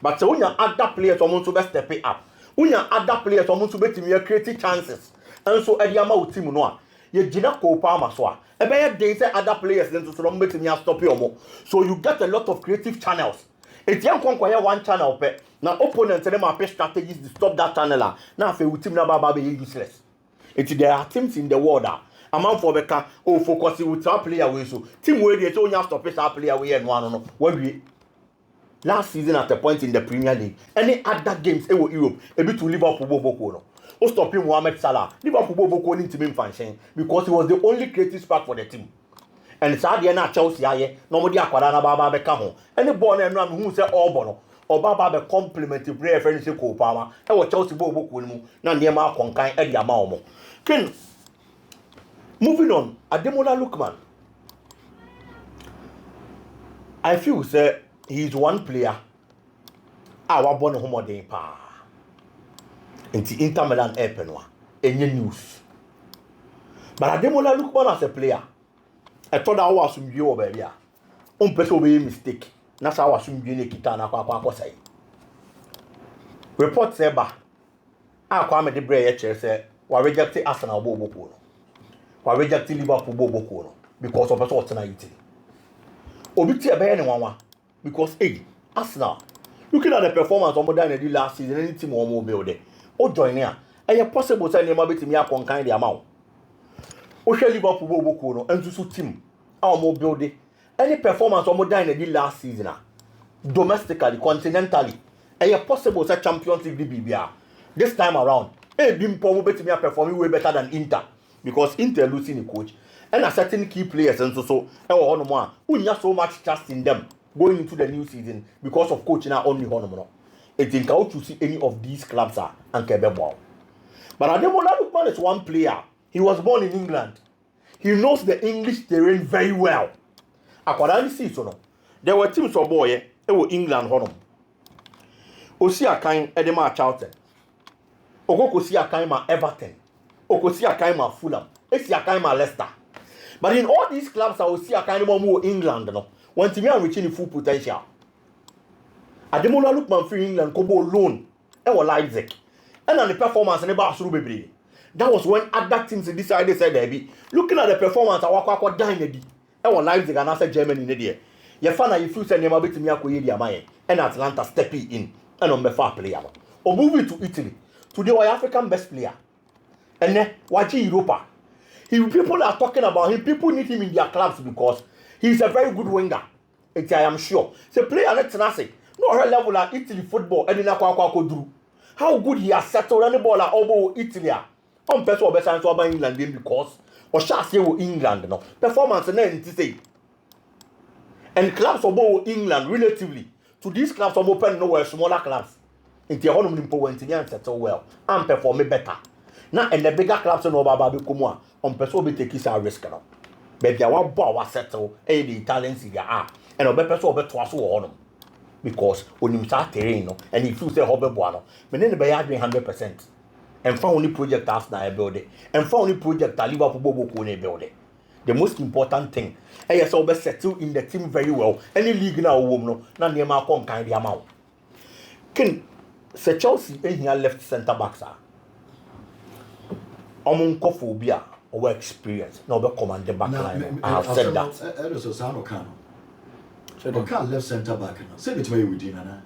[SPEAKER 4] But when you other players want to step it up, when you other players want to be creative chances, and so Ediama team no, you Gina Kopama so. E be dey say other players then to make me stop you more. So you get a lot of creative channels. If you can acquire one channel, now opponents them have strategies to stop that channel. Now if you team na baba be useless. There are teams in the world amount for beka focus with our player way so team wey dey so you stop our player way and one no. When we last season at a point in the Premier League, any other games in Europe, a bit to Liverpool Boko no. O stopping Mohamed Salah. Liverpool Boko need to be function because he was the only creative spark for the team. And Sadia na Chelsea aye, nobody akwada na baba be ka ho. Any ball na no who say all bono. Or baba be complementary player friendship ko Palmer. E wo Chelsea Boko ni mu na ndema akonkan e dia ma omo. Ken moving on, Ademola Lookman. I feel say he is one player. Our born home day pa. Into Inter Milan Airpenwa. Any news. But Ademola Lookman as a player. I thought I was some view baby. On person be mistake. Na sa wa sum bi na kita na kwa sai. Report say ba. Akwa me de bre ye chere say wa reject Arsenal bo no. Wa reject Liverpool bo no because of person otena Italy. Obi ti e be ne wanwa because Arsenal looking at the performance of Modern the last season any team o mo build it. O join here. E possible say nema betimi akonkan the amount. O hwe Liverpool bo no ensusu team a mo build it. Any performance of Modern the last season domestically continentally e possible say Champions League bibia. This time around, Bimpo will bet me performing way better than Inter because Inter losing the coach and a certain key players and so we have so much trust in them going into the new season because of coaching our only honour. It think out to see any of these clubs are and Kebebo. But Ademola Lookman is one player. He was born in England. He knows the English terrain very well. According to so no, there were teams of boy England honor. Osi Akan Edema Charlton. Okokosi Akaima Everton, Okosi Akaima Fulham, Esi Akaima Leicester. But in all these clubs, I will see Akaima more England. No, when Timmy are reaching full potential. Ademola Lookman for England, Kobo loan, Leipzig, and on the performance and the Barca. That was when other teams decided said they looking at the performance. I walk down the Leipzig and I Germany in the day. You find you feel say never bit me akuyedi and Atlanta stepping in and on the far player. Or moving to Italy. Today, we African best player. And then, watching Europa. People are talking about him. People need him in their clubs because he's a very good winger. I am sure. It's a player that's nothing. No her level at Italy football. And then how good he has settled any ball at over Italy. On person better than England because or shall say England no performance and then to say. And clubs of England relatively to these clubs of open nowhere smaller clubs. Into your home went to settle well and perform better. Now, and the bigger clubs no baba be come on person be take his risk now. But there one boy was settle the Italians there are and obe person obe to aso on because when him start terrain no and if you say hobe boy no but then the be 100% and found only project Arsenal build it and found only project Liverpool bobo na build it. The most important thing is obe settle in the team very well. Any league now no na near come kind the amount. Ken Say Chelsea here left centre backs are. Omunkophobia or experience. No, be command the back line. I have said that.
[SPEAKER 2] Edo Sano Kano. Okan left centre back. Say it way with Dina.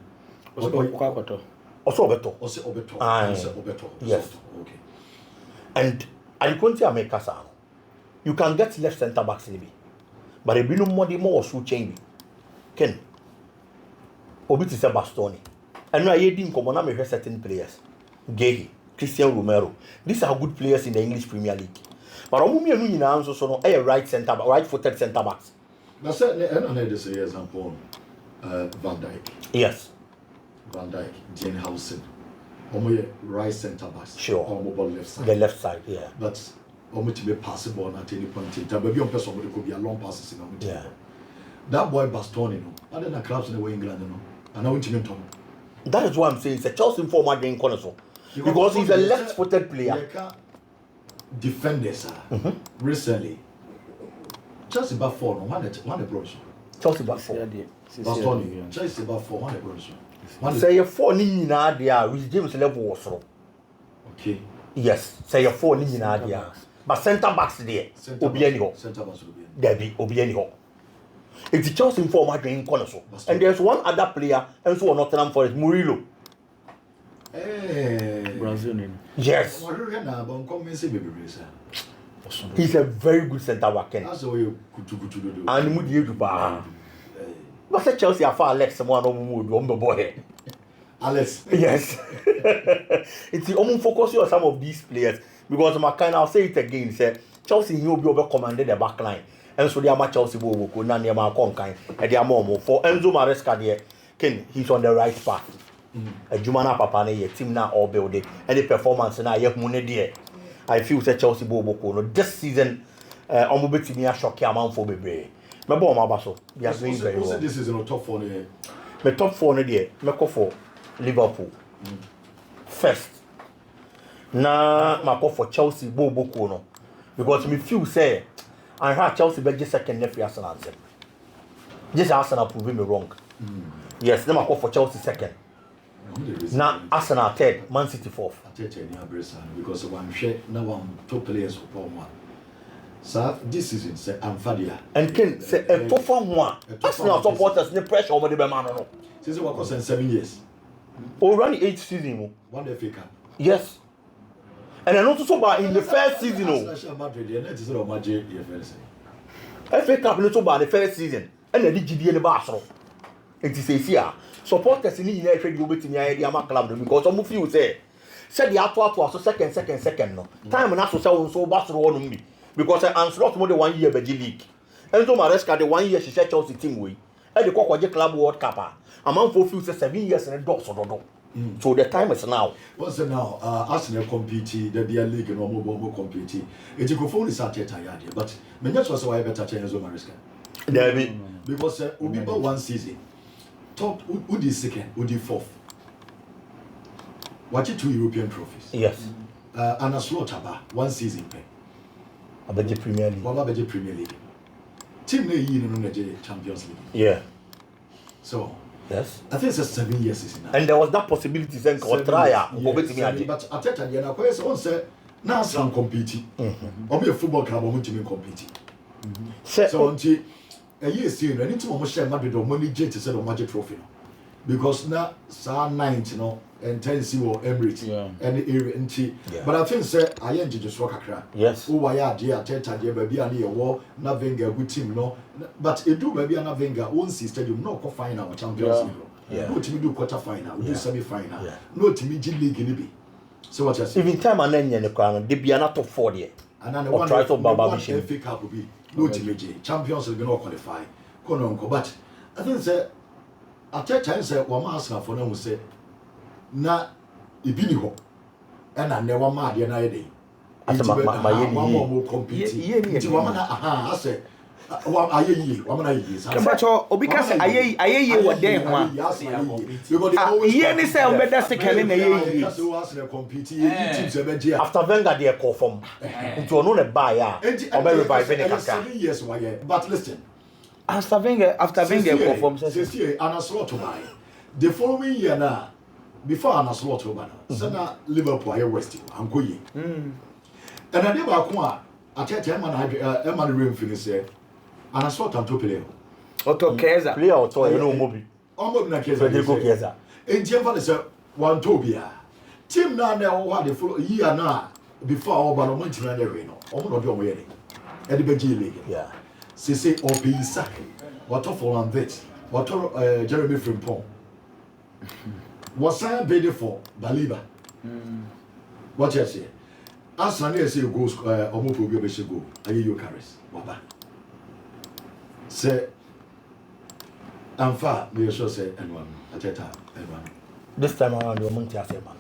[SPEAKER 4] Also Obeto.
[SPEAKER 2] Also Obeto.
[SPEAKER 4] Yes.
[SPEAKER 2] Okay.
[SPEAKER 4] And I couldn't make us. You can get left centre backs maybe, but a bit more so change. Ken. Obiti se Bastoni. And now you didn't come on with certain players. Gay, Christian Romero. These are good players in the English Premier League. But Omumi and Nina also know a right-footed centre backs.
[SPEAKER 2] Now, certainly, I don't know this example. Van Dijk.
[SPEAKER 4] Yes.
[SPEAKER 2] Van Dijk, Jane Housen. Omo right centre backs.
[SPEAKER 4] Sure.
[SPEAKER 2] Omo left side.
[SPEAKER 4] The left side, yeah.
[SPEAKER 2] But Omo to be passable at any point in time. Maybe on person could be a long passes in Omo.
[SPEAKER 4] Yeah.
[SPEAKER 2] That boy Bastoni, no. I don't know clubs in the way England, no. And I want to mention.
[SPEAKER 4] That is what I'm saying. It's a Chelsea former Dane Cornerstone. Because he's a left-footed player.
[SPEAKER 2] Defenders recently. Chelsea back four, no one the bronze.
[SPEAKER 4] Chelsea back four.
[SPEAKER 2] Bastoni. Chelsea back four, one the bronze.
[SPEAKER 4] Say a four Nina there, with James level was so.
[SPEAKER 2] Okay.
[SPEAKER 4] Yes, say a four Nina there. But centre backs there. Obieni.
[SPEAKER 2] Centre backs will be.
[SPEAKER 4] There be Obieni. It's Chelsea former Dane Cornerstone. And there's one other player, and so Nottingham Forest, Murillo.
[SPEAKER 3] Brazilian.
[SPEAKER 4] Yes. He's a very good centre back.
[SPEAKER 2] That's the way you do.
[SPEAKER 4] And Moody you do. But say Chelsea are far Alex someone on the boy.
[SPEAKER 2] Alex.
[SPEAKER 4] Yes. It's the only focus on some of these players because McCann, I'll say it again, say Chelsea will be over commanded the back line. And so they are Chelsea will go na near my conkind and they are more for Enzo Maresca there. Ken, he's on the right path. A Jumana Papa ne team now all building and the performance now you have money there. I feel that Chelsea will this season I'm going to be a shock amount for baby. My boy Mabaso, they are doing very well.
[SPEAKER 2] This is in the top four.
[SPEAKER 4] My top four there, me go for Liverpool first. Na ma go for Chelsea Boko no because me feel say I heard Chelsea be second next Arsenal. Just Arsenal proving me wrong. Yes, them I call for Chelsea second. Now Arsenal third, Man City fourth.
[SPEAKER 2] Because one share now one top players for one. So this season say I'm Fadia.
[SPEAKER 4] And Ken say a tough one. Arsenal supporters no pressure over the man no.
[SPEAKER 2] Since what was 7 years.
[SPEAKER 4] Already 8th season.
[SPEAKER 2] One FA Cup.
[SPEAKER 4] Yes. And I noticed about in the first season. FA Cup little about the first season. And the GD in the Barca. It is a year. Supporters in the United States will be in the idea club because some of you say said the actual so second no. Time and so Barcelona because I answered more than 1 year by G League. And so Maresca the 1 year she said Chelsea team way. And the Coco Club World Cup. A man for few 7 years and a dog so so the time is now.
[SPEAKER 2] What's it now? Arsenal compete, the beer league and more compete. It's a good phone is at yet, but many was why better change of Maresca.
[SPEAKER 4] There be
[SPEAKER 2] because we be one season. Top who is second, who is fourth. Watch it 2 European trophies.
[SPEAKER 4] yes.
[SPEAKER 2] And a slot about 1 season pay.
[SPEAKER 4] About the Premier League.
[SPEAKER 2] What about the Premier League? Team they in the Champions League.
[SPEAKER 4] Yeah.
[SPEAKER 2] So
[SPEAKER 4] Yes.
[SPEAKER 2] I think it's 7 years is now.
[SPEAKER 4] And there was that possibility then or try
[SPEAKER 2] but I tell you now, question say now some competing. Or be a football club or team competing. So until a year soon, I need to almost share Madrid or money jet to sell a magic trophy. Because now San 9, and 10 or Emirates and the area and but I think say I am just work a crap.
[SPEAKER 4] Yes.
[SPEAKER 2] Oh, why are dear Teta, dear baby, and your war, Navenga, good team, no. But it do baby and Navenga, one stadium, no final Champions League. No to me do quarter final, we do semi final. No to me G League in the so what I say.
[SPEAKER 4] Even time and then the crown, they be an top 4 there.
[SPEAKER 2] And then
[SPEAKER 4] Or try to
[SPEAKER 2] one FA Cup will be no to me Champions League no qualify. But I think say at that time say one Arsenal for them will say na ibini ho na ne wa ma de na ye dey
[SPEAKER 4] asa ma ye
[SPEAKER 2] ni compete ti wa ma na aha ase wa ayeyi wa ma na yi sa
[SPEAKER 3] Kebacho obi ka say ayeyi wo den ho a ye ni say obeda second na ayeyi
[SPEAKER 2] so was na compete ye teams e be je
[SPEAKER 4] after Wenger dey call from into ono ne buy ya obe revive ne kaka
[SPEAKER 2] 7 years wa ye but listen
[SPEAKER 3] after Wenger call from
[SPEAKER 2] say ana slot buy the following year na before an slot over now sana Liverpool aye West am ko yi and I dey ba ko a atete man rain finish say an slot am to play
[SPEAKER 3] Otto Keza
[SPEAKER 4] player Otto you know mobi
[SPEAKER 2] na Keza
[SPEAKER 4] Federico Keza
[SPEAKER 2] enti fa say one to bia team na what the follow year na before over no man na dey no omo no dey omo ye dey e dey be league
[SPEAKER 4] yeah
[SPEAKER 2] say Opisa what for and vet what Jeremy Frimpong was I ready for Baliba? What you say? As I say goes almost will be able to go. Are you carries? Baba. Say I'm far, may you sure say anyone at a time, anyone.
[SPEAKER 4] this time around you want to say man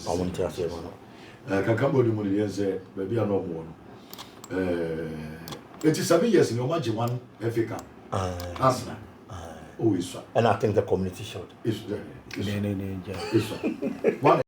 [SPEAKER 4] I want to say man
[SPEAKER 2] Kakambo the money and say maybe I know more. 87 years in your magic one FA Cup. Arsenal. Oh, it's
[SPEAKER 4] and I think the community showed
[SPEAKER 2] it's
[SPEAKER 3] ne
[SPEAKER 2] one